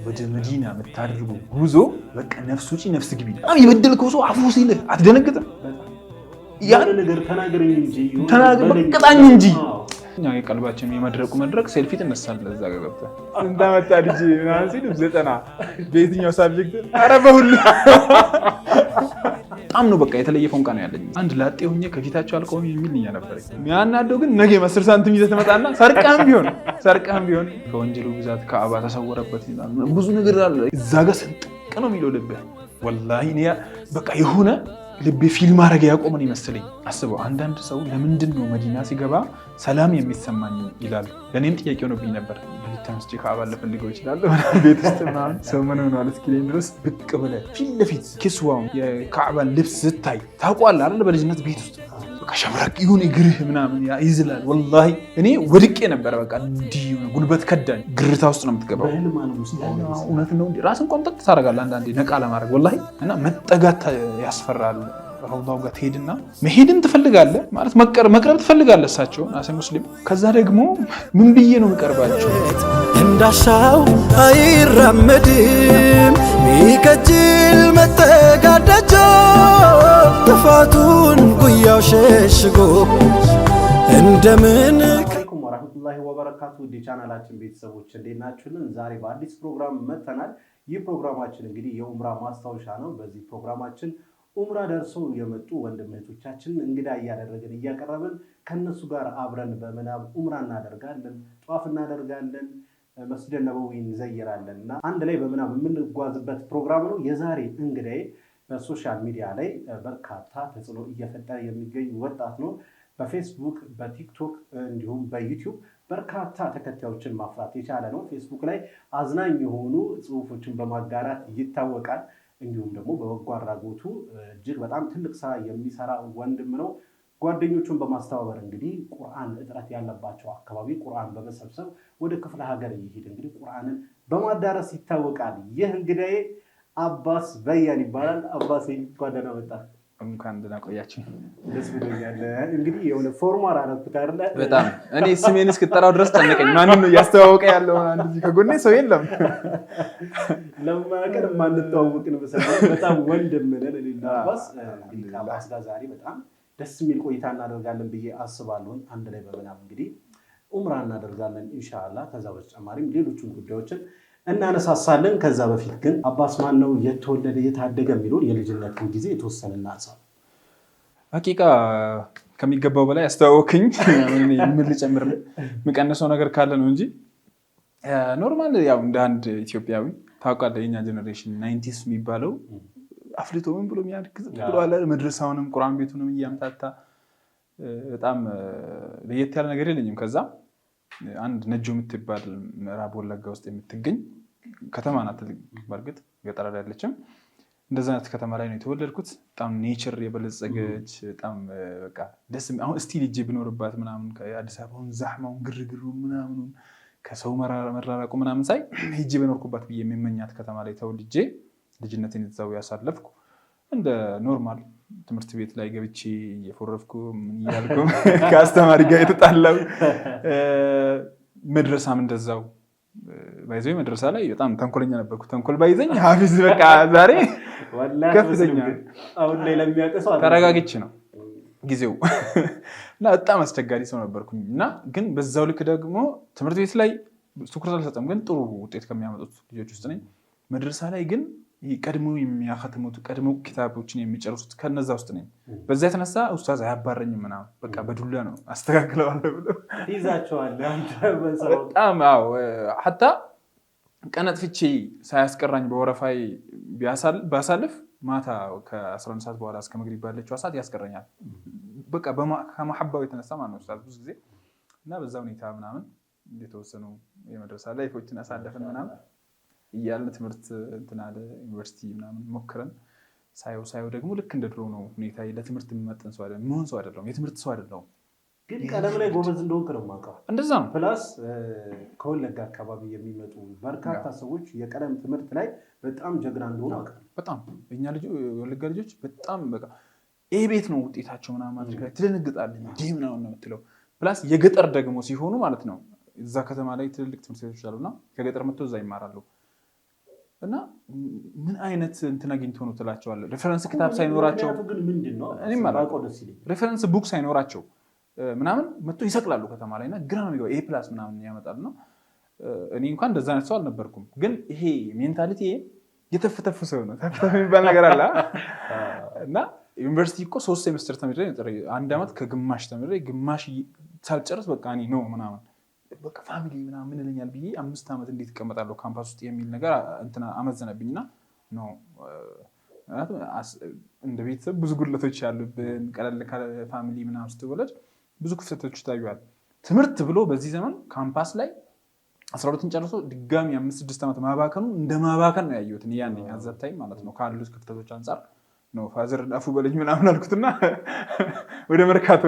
ወደ መዲና የምታደርጉ ጉዞ በቃ ነፍስ ውጪ ነፍስ ግቢ። በጣም የበደልከው ሰው አፉ ሲልህ አትደነግጥም? ያን ነገር ተናገረኝ እንጂ በቅጣኝ እንጂ እኛ የቀልባችን የመድረቁ መድረቅ ሴልፊ ትነሳለህ። እዛ ጋር ገብተህ እንዳመጣ ልጅ ምናምን ሲል 90 በየትኛው ሳብጀክት ኧረ በሁሉ በጣም ነው በቃ የተለየ ፎንቃ ነው ያለኝ። አንድ ላጤ ሆኜ ከፊታቸው አልቆም የሚል እኛ ነበረኝ። የሚያናደው ግን ነገ 10 ሳንቲም ይዘህ ትመጣና ሰርቀህም ቢሆን ከወንጀሉ ብዛት ከአባ ተሰወረበት ብዙ ነገር አለ። እዛ ጋር ስንጥቅ ነው የሚለው ልብህ። ወላሂ እኔ በቃ የሆነ ልቤ ፊልም ማድረግ ያቆመን ይመስለኝ። አስበው አንዳንድ ሰው ለምንድን ነው መዲና ሲገባ ሰላም የሚሰማኝ ይላሉ። ለእኔም ጥያቄ ሆኖብኝ ነበር። ተመስጬ ከአባ ልፈልገው ይችላል ቤት ውስጥ ምናምን ሰው ምን ሆኗል እስኪለኝ ድረስ ብቅ ብለህ ፊት ለፊት ኪስዋውን የካዕባን ልብስ ስታይ ታውቀዋለህ አይደል? በልጅነት ቤት ውስጥ በቃ ሸብረቅ ይሁን እግርህ ምናምን ይዝላል። ወላሂ እኔ ወድቄ ነበረ። በቃ እንዲህ ጉልበት ከዳኝ። ግርታ ውስጥ ነው የምትገባው። እውነት ነው እንዴ? ራስን ቆምጠጥ ታደርጋለህ አንዳንዴ ነቃ ለማድረግ ወላሂ። እና መጠጋት ያስፈራል። ረውዳው ጋር ትሄድና መሄድን ትፈልጋለህ ማለት መቅረብ ትፈልጋለህ እሳቸውን አሰ ሙስሊም። ከዛ ደግሞ ምን ብዬ ነው የምቀርባቸው? እንዳሻው አይራመድም ሚከጅል መጠጋዳጆ ጥፋቱን ጉያው ሸሽጎ እንደምን አለይኩም ወራህመቱላሂ ወበረካቱ። ቻናላችን ቤተሰቦች እንዴት ናችሁልን? ዛሬ በአዲስ ፕሮግራም መጥተናል። ይህ ፕሮግራማችን እንግዲህ የኡምራ ማስታወሻ ነው። በዚህ ፕሮግራማችን ኡምራ ደርሰው የመጡ ወንድም እህቶቻችን እንግዳ እያደረግን እያቀረብን ከነሱ ጋር አብረን በመናብ ኡምራ እናደርጋለን፣ ጧፍ እናደርጋለን፣ መስጂድ ነበዊን እንዘይራለን እና አንድ ላይ በመናብ የምንጓዝበት ፕሮግራም ነው። የዛሬ እንግዳዬ በሶሻል ሚዲያ ላይ በርካታ ተጽዕኖ እየፈጠረ የሚገኝ ወጣት ነው። በፌስቡክ፣ በቲክቶክ እንዲሁም በዩቲዩብ በርካታ ተከታዮችን ማፍራት የቻለ ነው። ፌስቡክ ላይ አዝናኝ የሆኑ ጽሁፎችን በማጋራት ይታወቃል። እንዲሁም ደግሞ በበጎ አድራጎቱ እጅግ በጣም ትልቅ ስራ የሚሰራ ወንድም ነው። ጓደኞቹን በማስተባበር እንግዲህ ቁርአን እጥረት ያለባቸው አካባቢ ቁርአን በመሰብሰብ ወደ ክፍለ ሀገር ይሄድ እንግዲህ ቁርአንን በማዳረስ ይታወቃል። ይህ እንግዲህ አባስ በያን ይባላል። አባስ እንኳን ደህና መጣህ። እንኳን ደህና ቆያችሁ። ደስ ብሎኛል። እንግዲህ የሆነ ፎርማል አረፍኩት አይደለ? በጣም እኔ ስሜን እስክጠራው ድረስ ጨነቀኝ። ማንን ነው እያስተዋወቀ ያለው? አንድ ከጎኔ ሰው የለም። ለማቀር ማንተዋወቅ ነው በጣም ወንድም ነን። እኔና አባስ እንግዲህ ከአባስ ጋር ዛሬ በጣም ደስ የሚል ቆይታ እናደርጋለን ብዬ አስባለሁ። አንድ ላይ በመናብ እንግዲህ ኡምራ እናደርጋለን ኢንሻአላህ። ከዛ በተጨማሪም ሌሎችን ጉዳዮችን እናነሳሳለን። ከዛ በፊት ግን አባስ ማን ነው? የተወለደ የታደገ የሚለውን የልጅነትን ጊዜ የተወሰነ እናንሳ። ሐቂቃ ከሚገባው በላይ አስተዋወቅኝ። ምን ልጨምር የምቀንሰው ነገር ካለ ነው እንጂ ኖርማል ያው እንደ አንድ ኢትዮጵያዊ ታውቃለህ፣ የኛ ጀነሬሽን 90ስ የሚባለው አፍልቶ ምን ብሎ የሚያድግ ብሎ አለ። መድረሳውንም ቁርአን ቤቱንም እያምታታ በጣም ለየት ያለ ነገር የለኝም። ከዛ አንድ ነጆ የምትባል ምዕራብ ወለጋ ውስጥ የምትገኝ ከተማ ናት። በእርግጥ ገጠር አይደለችም። እንደዛ አይነት ከተማ ላይ ነው የተወለድኩት። በጣም ኔቸር የበለጸገች በጣም በቃ ደስ አሁን እስቲል ሂጄ ብኖርባት ምናምን ከአዲስ አበባውን ዛህማውን ግርግሩ ምናምን ከሰው መራራቁ ምናምን ሳይ ሂጄ በኖርኩባት ብዬ የሚመኛት ከተማ ላይ ተወልጄ ልጅነቴን እዛው ያሳለፍኩ እንደ ኖርማል ትምህርት ቤት ላይ ገብቼ እየፎረፍኩ ምን እያልኩ ከአስተማሪ ጋር የተጣላው መድረሳም እንደዛው ባይዘኝ መድረሳ ላይ በጣም ተንኮለኛ ነበርኩ። ተንኮል ባይዘኝ ሐፊዝ በቃ ዛሬ ከፍተኛ አሁን ላይ ለሚያቀሰው ተረጋግቼ ነው ጊዜው እና በጣም አስቸጋሪ ሰው ነበርኩኝ። እና ግን በዛው ልክ ደግሞ ትምህርት ቤት ላይ ትኩረት አልሰጠም፣ ግን ጥሩ ውጤት ከሚያመጡት ልጆች ውስጥ ነኝ። መድረሳ ላይ ግን ቀድሞ የሚያከትሙት ቀድሞ ኪታቦችን የሚጨርሱት ከነዛ ውስጥ ነኝ። በዛ የተነሳ ኡስታዝ አያባረኝም ምናምን በቃ በዱላ ነው አስተካክለዋለሁ ብሎ ይዛቸዋለህ። በጣም አዎ፣ ሐታ ቀነጥፍቼ ሳያስቀራኝ በወረፋይ ባሳልፍ ማታ ከ11 ሰዓት በኋላ እስከ መግሪብ ባለችው ሰዓት ያስቀረኛል። በቃ ከመሐባው የተነሳ ማለት ነው ኡስታዝ ብዙ ጊዜ። እና በዛ ሁኔታ ምናምን የተወሰኑ የመድረሳ ላይ ፎችን አሳለፈን ምናምን እያልን ትምህርት እንትን አለ ዩኒቨርሲቲ ምናምን ሞክረን ሳየው ደግሞ ልክ እንደ ድሮ ነው ሁኔታ። ለትምህርት የሚመጥን ሰው አይደለም፣ መሆን ሰው አይደለም፣ የትምህርት ሰው አይደለም። ግን ቀለም ላይ ጎበዝ እንደሆንክ ነው የማውቀው። እንደዛ ነው። ፕላስ ከወለጋ አካባቢ የሚመጡ በርካታ ሰዎች የቀለም ትምህርት ላይ በጣም ጀግና እንደሆኑ አውቃለሁ። በጣም እኛ የወለጋ ልጆች በጣም በቃ ይሄ ቤት ነው ውጤታቸው ምናምን ማድረግ ላይ ትደነግጣለህ። እንዲህ ምናምን ነው የምትለው። ፕላስ የገጠር ደግሞ ሲሆኑ ማለት ነው እዛ ከተማ ላይ ትልልቅ ትምህርት ቤቶች አሉና ከገጠር መጥተው እዛ ይማራሉ። እና ምን አይነት እንትን አግኝቶ ነው ትላቸዋለህ? ሬፈረንስ ክታብ ሳይኖራቸው ሬፈረንስ ቡክ ሳይኖራቸው ምናምን መጥቶ ይሰቅላሉ ከተማ ላይ እና ግራ ነው የሚገባው። ኤ+ ምናምን ያመጣል ነው። እኔ እንኳን እንደዛ አይነት ሰው አልነበርኩም፣ ግን ይሄ ሜንታሊቲ የተፈተፈ ሰው ነው። ተፍተፍ የሚባል ነገር አለ እና ዩኒቨርሲቲ እኮ 3 ሴሜስተር ተምሬ አንድ ዓመት ከግማሽ ተምሬ ግማሽ ሳልጨርስ በቃ እኔ ነው ምናምን በቃ ፋሚሊ ምናምን ምን ይለኛል ብዬ 5 ዓመት እንዴት እቀመጣለሁ ካምፓስ ውስጥ የሚል ነገር እንትና አመዘነብኝና ነው እንደ ቤተሰብ ብዙ ጉድለቶች ያሉብን ቀለል ካለ ፋሚሊ ምናምን ስትወለድ ብዙ ክፍተቶች ይታዩዋል። ትምህርት ብሎ በዚህ ዘመን ካምፓስ ላይ 12ን ጨርሶ ድጋሚ 5-6 ዓመት ማባከኑ እንደ ማባከን ነው ያየሁት ያኔ አዛታይ ማለት ነው። ካሉት ክፍተቶች አንጻር ነው ፋዘር አፉ በለኝ ምናምን አልኩትና ወደ መርካቶ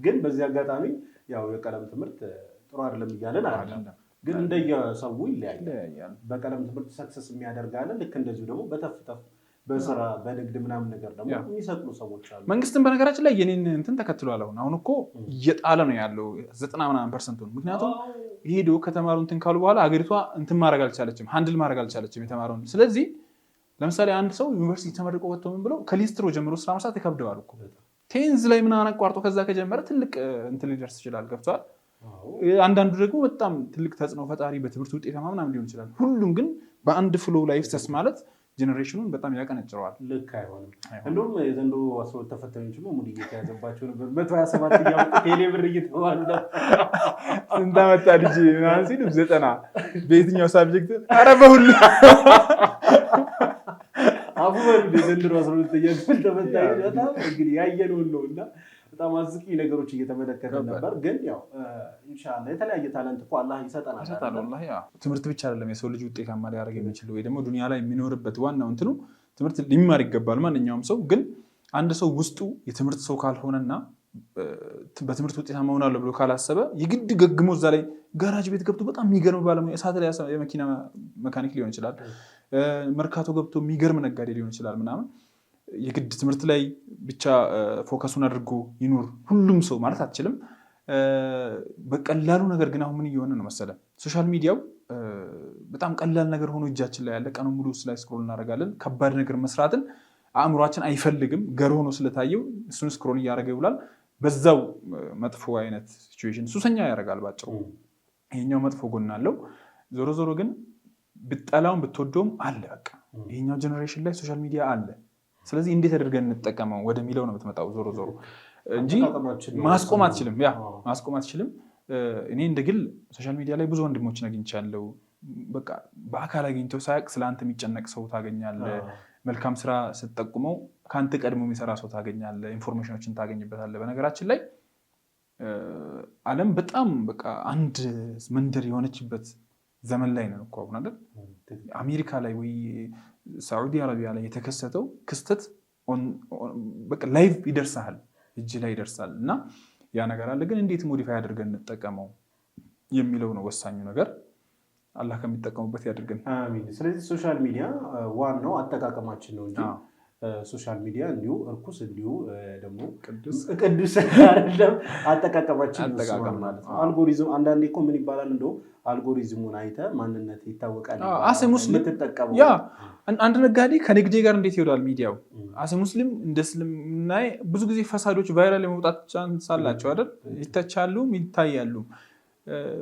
ግን በዚህ አጋጣሚ ያው የቀለም ትምህርት ጥሩ አይደለም እያለን አይደለም፣ ግን እንደየሰው ይለያያል። በቀለም ትምህርት ሰክሰስ የሚያደርጋለ ልክ እንደዚሁ ደግሞ በተፍተፍ በስራ በንግድ ምናምን ነገር ደግሞ የሚሰቅሉ ሰዎች አሉ። መንግስትም በነገራችን ላይ የኔን እንትን ተከትሏል። አሁን እኮ እየጣለ ነው ያለው 90%። ምክንያቱም ሄዶ ከተማሩ እንትን ካሉ በኋላ አገሪቷ እንትን ማድረግ አልቻለችም፣ ሃንድል ማድረግ አልቻለችም የተማረውን። ስለዚህ ለምሳሌ አንድ ሰው ዩኒቨርሲቲ ተመርቆ ወጥቶ ምን ብለው ከሊስትሮ ጀምሮ ስራ መስራት ይከብደዋል እኮ። ቴንዝ ላይ ምናምን አቋርጦ ከዛ ከጀመረ ትልቅ እንትን ሊደርስ ይችላል። ገብቷል። አንዳንዱ ደግሞ በጣም ትልቅ ተጽዕኖ ፈጣሪ በትምህርት ውጤታማ ምናምን ሊሆን ይችላል። ሁሉም ግን በአንድ ፍሎ ላይ ፍሰስ ማለት ጀነሬሽኑን በጣም ያቀነጭረዋል። ልክ አይሆንም። እንደውም የዘንድሮ 12 ተፈታኞች ሙድ እየተያዘባቸው ነበር። 127 እያወጡ ቴሌ ብር እየተባሉ ነው። ስንት አመጣ ልጅ ምናምን ሲሉ 90 በየትኛው ሳብጀክት? ኧረ በሁሉ አቡበር የዘንድሮ 12ኛ ክፍል ተፈታኝ በጣም እንግዲህ ያየነውን ነው እና በጣም አዝቂ ነገሮች እየተመለከተ ነበር። ግን ያው ኢንሻአላህ የተለያየ ታለንት እኮ አላህ ይሰጠናል። ወላሂ ትምህርት ብቻ አይደለም የሰው ልጅ ውጤታማ ሊያደርግ የሚችለው ወይ ደግሞ ዱንያ ላይ የሚኖርበት ዋናው እንትኑ ትምህርት ሊማር ይገባል ማንኛውም ሰው። ግን አንድ ሰው ውስጡ የትምህርት ሰው ካልሆነና በትምህርት ውጤታማ ሆናለሁ ብሎ ካላሰበ የግድ ገግሞ እዛ ላይ ጋራጅ ቤት ገብቶ በጣም የሚገርም ባለሙያ እሳት ላይ የመኪና መካኒክ ሊሆን ይችላል፣ መርካቶ ገብቶ የሚገርም ነጋዴ ሊሆን ይችላል ምናምን። የግድ ትምህርት ላይ ብቻ ፎከሱን አድርጎ ይኑር ሁሉም ሰው ማለት አትችልም። በቀላሉ ነገር ግን አሁን ምን እየሆነ ነው መሰለ፣ ሶሻል ሚዲያው በጣም ቀላል ነገር ሆኖ እጃችን ላይ ያለ፣ ቀኑ ሙሉ ላይ ስክሮል እናደርጋለን። ከባድ ነገር መስራትን አእምሯችን አይፈልግም፣ ገር ሆኖ ስለታየው እሱን ስክሮል እያደረገ ይውላል። በዛው መጥፎ አይነት ሲቹዌሽን ሱሰኛ ያደርጋል ባጭሩ። ይሄኛው መጥፎ ጎን አለው። ዞሮ ዞሮ ግን ብጠላውን ብትወደውም አለ። በቃ ይሄኛው ጀነሬሽን ላይ ሶሻል ሚዲያ አለ። ስለዚህ እንዴት አድርገን እንጠቀመው ወደሚለው ነው የምትመጣው ዞሮ ዞሮ እንጂ ማስቆም አትችልም። ማስቆም አትችልም። እኔ እንደ ግል ሶሻል ሚዲያ ላይ ብዙ ወንድሞችን አግኝቻለሁ። በቃ በአካል አግኝተው ሳያውቅ ስለአንተ የሚጨነቅ ሰው ታገኛለህ። መልካም ስራ ስትጠቁመው ከአንተ ቀድሞ የሚሰራ ሰው ታገኛለህ። ኢንፎርሜሽኖችን ታገኝበታለህ። በነገራችን ላይ ዓለም በጣም በቃ አንድ መንደር የሆነችበት ዘመን ላይ ነው እኮ አሁን አይደል? አሜሪካ ላይ ወይ ሳዑዲ አረቢያ ላይ የተከሰተው ክስተት በቃ ላይቭ ይደርሳል፣ እጅ ላይ ይደርሳል። እና ያ ነገር አለ። ግን እንዴት ሞዲፋይ አድርገን እንጠቀመው የሚለው ነው ወሳኙ ነገር። አላህ ከሚጠቀሙበት ያድርገን። አሚን። ስለዚህ ሶሻል ሚዲያ ዋናው አጠቃቀማችን ነው እንጂ ሶሻል ሚዲያ እንዲሁ እርኩስ እንዲሁ ደግሞ ቅዱስ አይደለም። አጠቃቀማችን ማለት ነው። አልጎሪዝም አንዳንዴ እኮ ምን ይባላል እንደው አልጎሪዝሙን አይተህ ማንነት ይታወቃል። አሴ ሙስሊም ያ አንድ ነጋዴ ከንግዴ ጋር እንዴት ይወዳል ሚዲያው? አሴ ሙስሊም እንደ እስልምናዬ ብዙ ጊዜ ፈሳዶች ቫይራል የመውጣት ቻንስ አላቸው አይደል? ይተቻሉም ይታያሉ።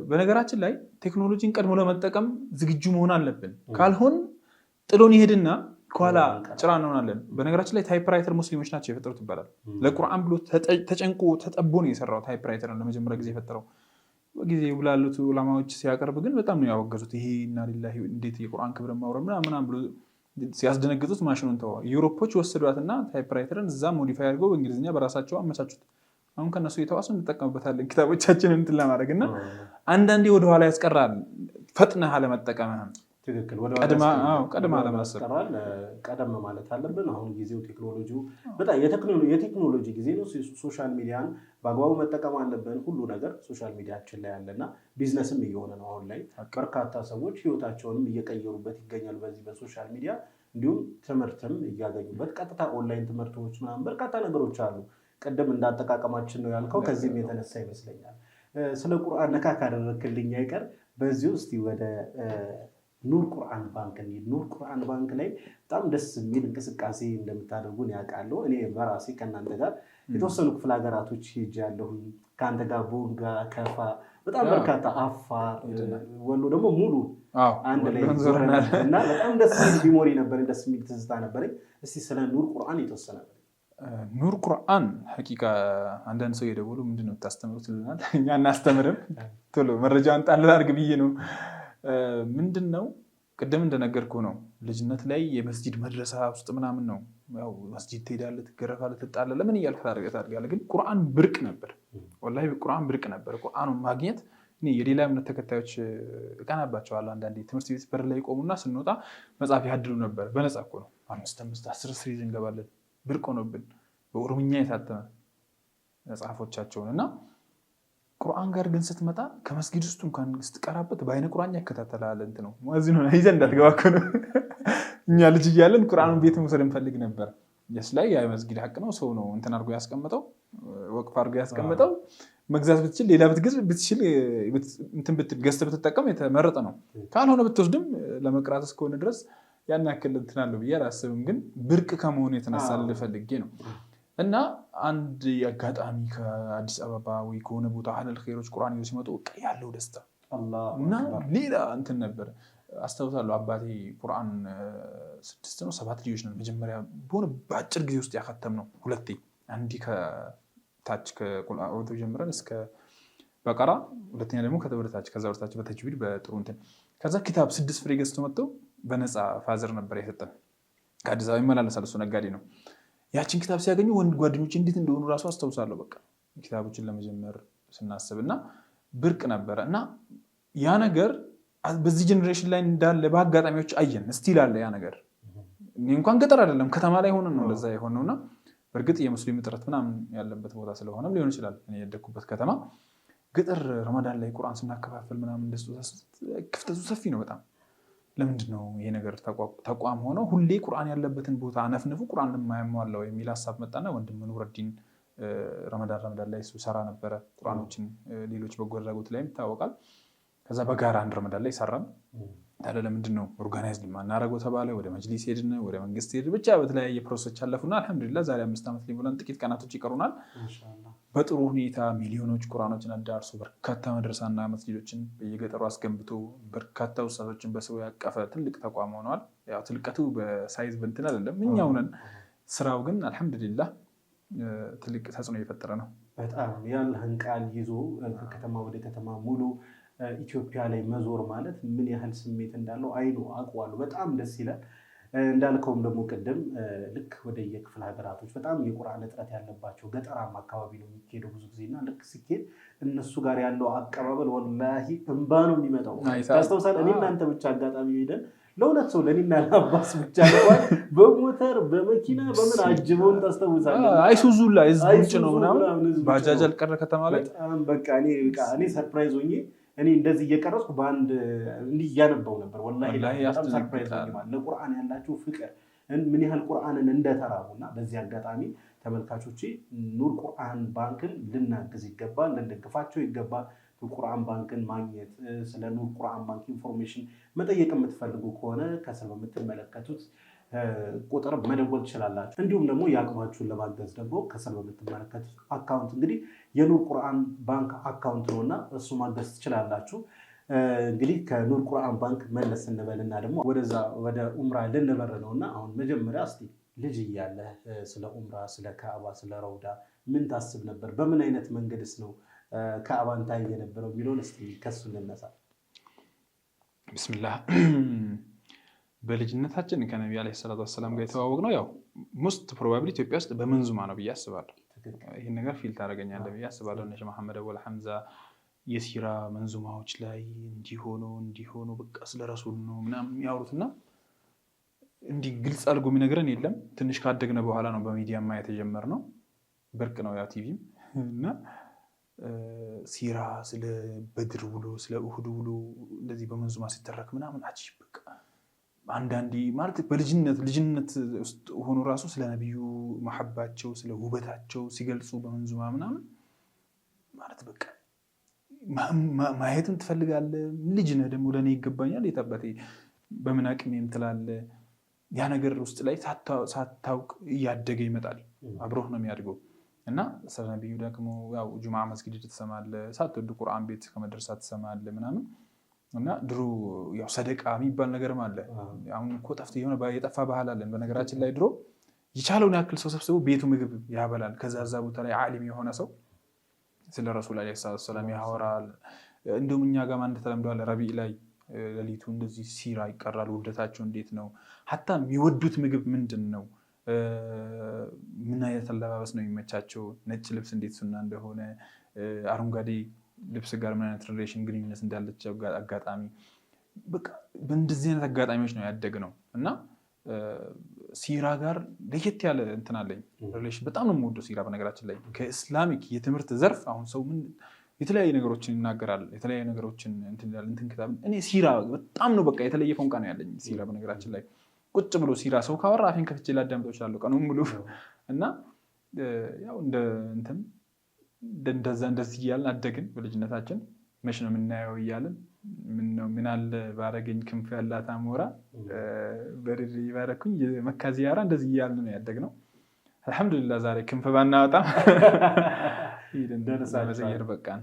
በነገራችን ላይ ቴክኖሎጂን ቀድሞ ለመጠቀም ዝግጁ መሆን አለብን። ካልሆን ጥሎን ይሄድና ከኋላ ጭራ እንሆናለን። በነገራችን ላይ ታይፕራይተር ሙስሊሞች ናቸው የፈጠሩት ይባላል። ለቁርአን ብሎ ተጨንቆ ተጠቦ ነው የሰራው ታይፕራይተርን ለመጀመሪያ ጊዜ የፈጠረው። በጊዜ ብላሉት ዑለማዎች ሲያቀርብ ግን በጣም ነው ያወገዙት። ይሄ እና ሊላሂ እንዴት የቁርአን ክብር ማውረድ ምናምን ብሎ ሲያስደነግጡት ማሽኑን ተዋ። ዩሮፖች ወሰዷትና ታይፕራይተርን እዛ ሞዲፋይ አድርገው በእንግሊዝኛ በራሳቸው አመቻቹት። አሁን ከነሱ የተዋሱ እንጠቀምበታለን ኪታቦቻችንን እንትን ለማድረግ እና አንዳንዴ ወደኋላ ያስቀራል ፈጥነህ አለመጠቀምህም። ትክክል። ቀድማ ለማሰብ ቀደም ማለት አለብን። አሁን ጊዜው ቴክኖሎጂው በጣም የቴክኖሎጂ ጊዜ ነው። ሶሻል ሚዲያን በአግባቡ መጠቀም አለብን። ሁሉ ነገር ሶሻል ሚዲያችን ላይ ያለና ቢዝነስም እየሆነ ነው። አሁን ላይ በርካታ ሰዎች ህይወታቸውንም እየቀየሩበት ይገኛል በዚህ በሶሻል ሚዲያ። እንዲሁም ትምህርትም እያገኙበት ቀጥታ ኦንላይን ትምህርቶች ምናምን በርካታ ነገሮች አሉ። ቅድም እንዳጠቃቀማችን ነው ያልከው። ከዚህም የተነሳ ይመስለኛል ስለ ቁርአን ነካ ካደረክልኝ አይቀር በዚህ ውስጥ ወደ ኑር ቁርአን ባንክ ነው። ኑር ቁርአን ባንክ ላይ በጣም ደስ የሚል እንቅስቃሴ እንደምታደርጉን ያውቃለሁ። እኔ በራሴ ከእናንተ ጋር የተወሰኑ ክፍለ ሀገራቶች ሄጃለሁ። ከአንተ ጋር ቦንጋ፣ ከፋ፣ በጣም በርካታ አፋር፣ ወሎ ደግሞ ሙሉ አንድ ላይ ዞረናል እና በጣም ደስ የሚል ቢሞሪ ነበር፣ ደስ የሚል ትዝታ ነበረኝ። እስቲ ስለ ኑር ቁርአን የተወሰነ ኑር ቁርአን ሐቂቃ አንዳንድ ሰው የደወሉ ምንድን ነው የምታስተምሩት ይሉናል። እኛ እናስተምርም፣ ቶሎ መረጃውን ጣል አድርግ ብዬ ነው። ምንድን ነው ቅድም እንደነገርኩህ ነው። ልጅነት ላይ የመስጂድ መድረሳ ውስጥ ምናምን ነው ያው መስጂድ ትሄዳለህ፣ ትገረፋለህ፣ ትጣላለህ፣ ለምን እያልክ ታድርጋለህ። ግን ቁርአን ብርቅ ነበር፣ ወላሂ ቁርአን ብርቅ ነበር። ቁርአኑን ማግኘት እኔ የሌላ እምነት ተከታዮች እቀናባቸዋለሁ። አንዳንዴ ትምህርት ቤት በር ላይ ቆሙና ስንወጣ መጽሐፍ ያድሉ ነበር። በነፃ እኮ ነው 5 10 ይዘን እንገባለን። ብርቅ ሆኖብን በኦሮምኛ የታተመ መጽሐፎቻቸውን እና ቁርአን ጋር ግን ስትመጣ ከመስጊድ ውስጥ እንኳን ስትቀራበት በአይነ ቁርአን ያከታተላል። እንት ነው ሙአዚኑ ይዘን እንዳትገባ እኮ ነው። እኛ ልጅ እያለን ቁርአኑን ቤት መውሰድ እንፈልግ ነበር። የስ ላይ ያ መስጊድ ሐቅ ነው፣ ሰው ነው እንትን አድርጎ ያስቀምጠው፣ ወቅፍ አድርጎ ያስቀምጠው። መግዛት ብትችል ሌላ ብትገዝ ብትችል እንትን ገዝተህ ብትጠቀም የተመረጠ ነው። ካልሆነ ብትወስድም ለመቅራት እስከሆነ ድረስ ያን ያክል እንትን አለው ብዬ አላስብም። ግን ብርቅ ከመሆኑ የተነሳ ልፈልጌ ነው። እና አንድ አጋጣሚ ከአዲስ አበባ ወይ ከሆነ ቦታ አህለል ኸይሮች ቁርአን ይዘው ሲመጡ ያለው ደስታ እና ሌላ እንትን ነበር። አስታውሳለሁ አባቴ ቁርአን 6 ነው 7 ልጆች ነን መጀመሪያ በሆነ በአጭር ጊዜ ውስጥ ያከተም ነው። ሁለቴ አንዲ ከታች ከቁል አዑዙ ጀምረን እስከ በቀራ፣ ሁለተኛ ደግሞ ከተወደታች ከዛ ወደታች በተጅዊድ በጥሩ እንትን ከዛ ኪታብ 6 ፍሬ ገዝቶ መጥተው በነፃ ፋዘር ነበር የሰጠን። ከአዲስ አበባ ይመላለሳል፣ እሱ ነጋዴ ነው። ያችን ኪታብ ሲያገኙ ወንድ ጓደኞች እንዴት እንደሆኑ ራሱ አስታውሳለሁ። በቃ ኪታቦችን ለመጀመር ስናስብ እና ብርቅ ነበረ እና ያ ነገር በዚህ ጀኔሬሽን ላይ እንዳለ በአጋጣሚዎች አየን። ስቲል አለ ያ ነገር። እኔ እንኳን ገጠር አይደለም ከተማ ላይ ሆነን ነው እንደዛ የሆነውና በእርግጥ የሙስሊም እጥረት ምናምን ያለበት ቦታ ስለሆነም ሊሆን ይችላል። እኔ የደኩበት ከተማ ገጠር ረመዳን ላይ ቁርአን ስናከፋፍል ምናምን ክፍተቱ ሰፊ ነው በጣም። ለምንድን ነው ይሄ ነገር ተቋም ሆኖ ሁሌ ቁርአን ያለበትን ቦታ አነፍንፉ ቁርአን የማያሟላው የሚል ሀሳብ መጣና ወንድም ኑረዲን ረመዳን ላይ እሱ ሰራ ነበረ ቁርአኖችን ሌሎች በጎ አድራጎት ላይም ይታወቃል። ከዛ በጋራ አንድ ረመዳን ላይ ሰራን። ታዲያ ለምንድን ነው ኦርጋናይዝድ ማናረገው ተባለ። ወደ መጅሊስ ሄድን፣ ወደ መንግስት ሄድን፣ ብቻ በተለያየ ፕሮሰሶች አለፉና አልሐምዱሊላህ ዛሬ 5 ዓመት ሊሞላን ጥቂት ቀናቶች ይቀሩናል። በጥሩ ሁኔታ ሚሊዮኖች ቁርአኖችን አዳርሶ በርካታ መድረሳና መስጊዶችን በየገጠሩ አስገንብቶ በርካታ ኡስታዞችን በስሩ ያቀፈ ትልቅ ተቋም ሆነዋል። ያው ትልቀቱ በሳይዝ በእንትን አይደለም እኛው ነን። ስራው ግን አልሐምዱሊላህ ትልቅ ተጽዕኖ የፈጠረ ነው። በጣም ያለህን ቃል ይዞ ከከተማ ወደ ከተማ ሙሉ ኢትዮጵያ ላይ መዞር ማለት ምን ያህል ስሜት እንዳለው አይኑ አውቀዋለሁ። በጣም ደስ ይላል። እንዳልከውም ደግሞ ቅድም ልክ ወደ የክፍለ ሀገራቶች በጣም የቁርአን እጥረት ያለባቸው ገጠራማ አካባቢ ነው የሚሄደው ብዙ ጊዜ እና ልክ ሲኬድ እነሱ ጋር ያለው አቀባበል ወላሂ እንባ ነው የሚመጣው። ታስታውሳለህ? እኔ እናንተ ብቻ አጋጣሚ ሄደን ለሁለት ሰው ለእኔና ለአባስ ብቻ እንኳን በሞተር በመኪና በምን አጅበውን ታስታውሳለህ? አይሱዙ ላይ ውጭ ነው ምናምን ባጃጅ አልቀረ ከተማ ላይ በጣም በቃ እኔ ሰርፕራይዝ ሆኜ እኔ እንደዚህ እየቀረጽኩ በአንድ እንዲህ እያነበው ነበር። ወላሂ በጣም ሰርፕራይዝ ሆኛል። ለቁርአን ያላችሁ ፍቅር ምን ያህል ቁርአንን እንደተራቡና በዚህ አጋጣሚ ተመልካቾቼ ኑር ቁርአን ባንክን ልናግዝ ይገባል፣ ልንደግፋቸው ይገባል። ኑር ቁርአን ባንክን ማግኘት ስለ ኑር ቁርአን ባንክ ኢንፎርሜሽን መጠየቅ የምትፈልጉ ከሆነ ከስር በምትመለከቱት ቁጥር መደወል ትችላላችሁ። እንዲሁም ደግሞ የአቅማችሁን ለማገዝ ደግሞ ከስር በምትመለከቱት አካውንት እንግዲህ የኑር ቁርአን ባንክ አካውንት ነውና እሱ ማገዝ ትችላላችሁ። እንግዲህ ከኑር ቁርአን ባንክ መለስ እንበልና ደግሞ ወደ ኡምራ ልንበር ነውና አሁን መጀመሪያ እስቲ ልጅ እያለ ስለ ኡምራ፣ ስለ ካዕባ፣ ስለ ረውዳ ምን ታስብ ነበር? በምን አይነት መንገድስ ነው ካዕባን ታይ የነበረው የሚለውን እስቲ ከሱ እንነሳ። ቢስሚላህ በልጅነታችን ከነቢ ዓለይሂ ሰላቱ ወሰላም ጋር የተዋወቅ ነው። ያው ሞስት ፕሮባብሊ ኢትዮጵያ ውስጥ በመንዙማ ነው ብዬ አስባለሁ። ይህን ነገር ፊል ታደርገኛለህ ብዬ አስባለሁ። እነ ሼህ መሐመድ አወል ሐምዛ የሲራ መንዙማዎች ላይ እንዲሆኑ በቃ ስለ ረሱል ነው ምናምን የሚያወሩትና እንዲህ ግልጽ አድርጎ የሚነግረን የለም። ትንሽ ካደግነ በኋላ ነው በሚዲያ ማየት የጀመርነው። ብርቅ ነው ያ ቲቪም እና ሲራ ስለ በድር ውሎ ስለ ኡሁድ ውሎ እንደዚህ በመንዙማ ሲተረክ ምናምን አጂብ በቃ አንዳንዴ ማለት ልጅነት ውስጥ ሆኖ ራሱ ስለ ነቢዩ መሐባቸው ስለ ውበታቸው ሲገልጹ በመንዙማ ምናምን ማለት በቃ ማየትም ትፈልጋለህ። ልጅ ነህ ደግሞ ለእኔ ይገባኛል የታባቴ በምን አቅሜም ትላለህ። ያ ነገር ውስጥ ላይ ሳታውቅ እያደገ ይመጣል። አብሮህ ነው የሚያድገው። እና ስለ ነቢዩ ደግሞ ያው ጁምዓ መስጊድ ትሰማለህ፣ ሳትወድ ቁርአን ቤት ከመድረሳ ትሰማለህ ምናምን። እና ድሮ ያው ሰደቃ የሚባል ነገርም አለ። አሁን እኮ ጠፍቶ የጠፋ ባህል አለን። በነገራችን ላይ ድሮ የቻለውን ያክል ሰው ሰብስቦ ቤቱ ምግብ ያበላል። ከዛ ቦታ ላይ ዓሊም የሆነ ሰው ስለ ረሱል ዓለይሂ ሰላም ያወራል። እንደውም እኛ ጋር አንድ ተለምዷል። ረቢዕ ላይ ሌሊቱ እንደዚህ ሲራ ይቀራል። ውልደታቸው እንዴት ነው? ሀታ የሚወዱት ምግብ ምንድን ነው? ምን አይነት አለባበስ ነው የሚመቻቸው? ነጭ ልብስ እንዴት ሱና እንደሆነ፣ አረንጓዴ ልብስ ጋር ምን አይነት ሪሌሽን ግንኙነት እንዳለቸው አጋጣሚ በቃ በእንደዚህ አይነት አጋጣሚዎች ነው ያደግነው። እና ሲራ ጋር ለየት ያለ እንትን አለኝ ሪሌሽን። በጣም ነው የምወደው ሲራ። በነገራችን ላይ ከእስላሚክ የትምህርት ዘርፍ አሁን ሰው የተለያዩ ነገሮችን ይናገራል፣ የተለያዩ ነገሮችን እንትን ክታብ። እኔ ሲራ በጣም ነው በቃ የተለየ ፎንቃ ነው ያለኝ ሲራ። በነገራችን ላይ ቁጭ ብሎ ሲራ ሰው ካወራ አፌን ከፍቼ ላዳምጠው እችላለሁ ቀኑን ሙሉ። እና ያው እንደዚህ እያልን አደግን በልጅነታችን። መች ነው የምናየው እያልን ምን አለ ባረገኝ ክንፍ ያላት አሞራ በርድ ባረኩኝ መካ ዚያራ፣ እንደዚህ እያልን ነው ያደግነው። አልሐምዱሊላህ ዛሬ ክንፍ ባናወጣም መዘየር በቃን።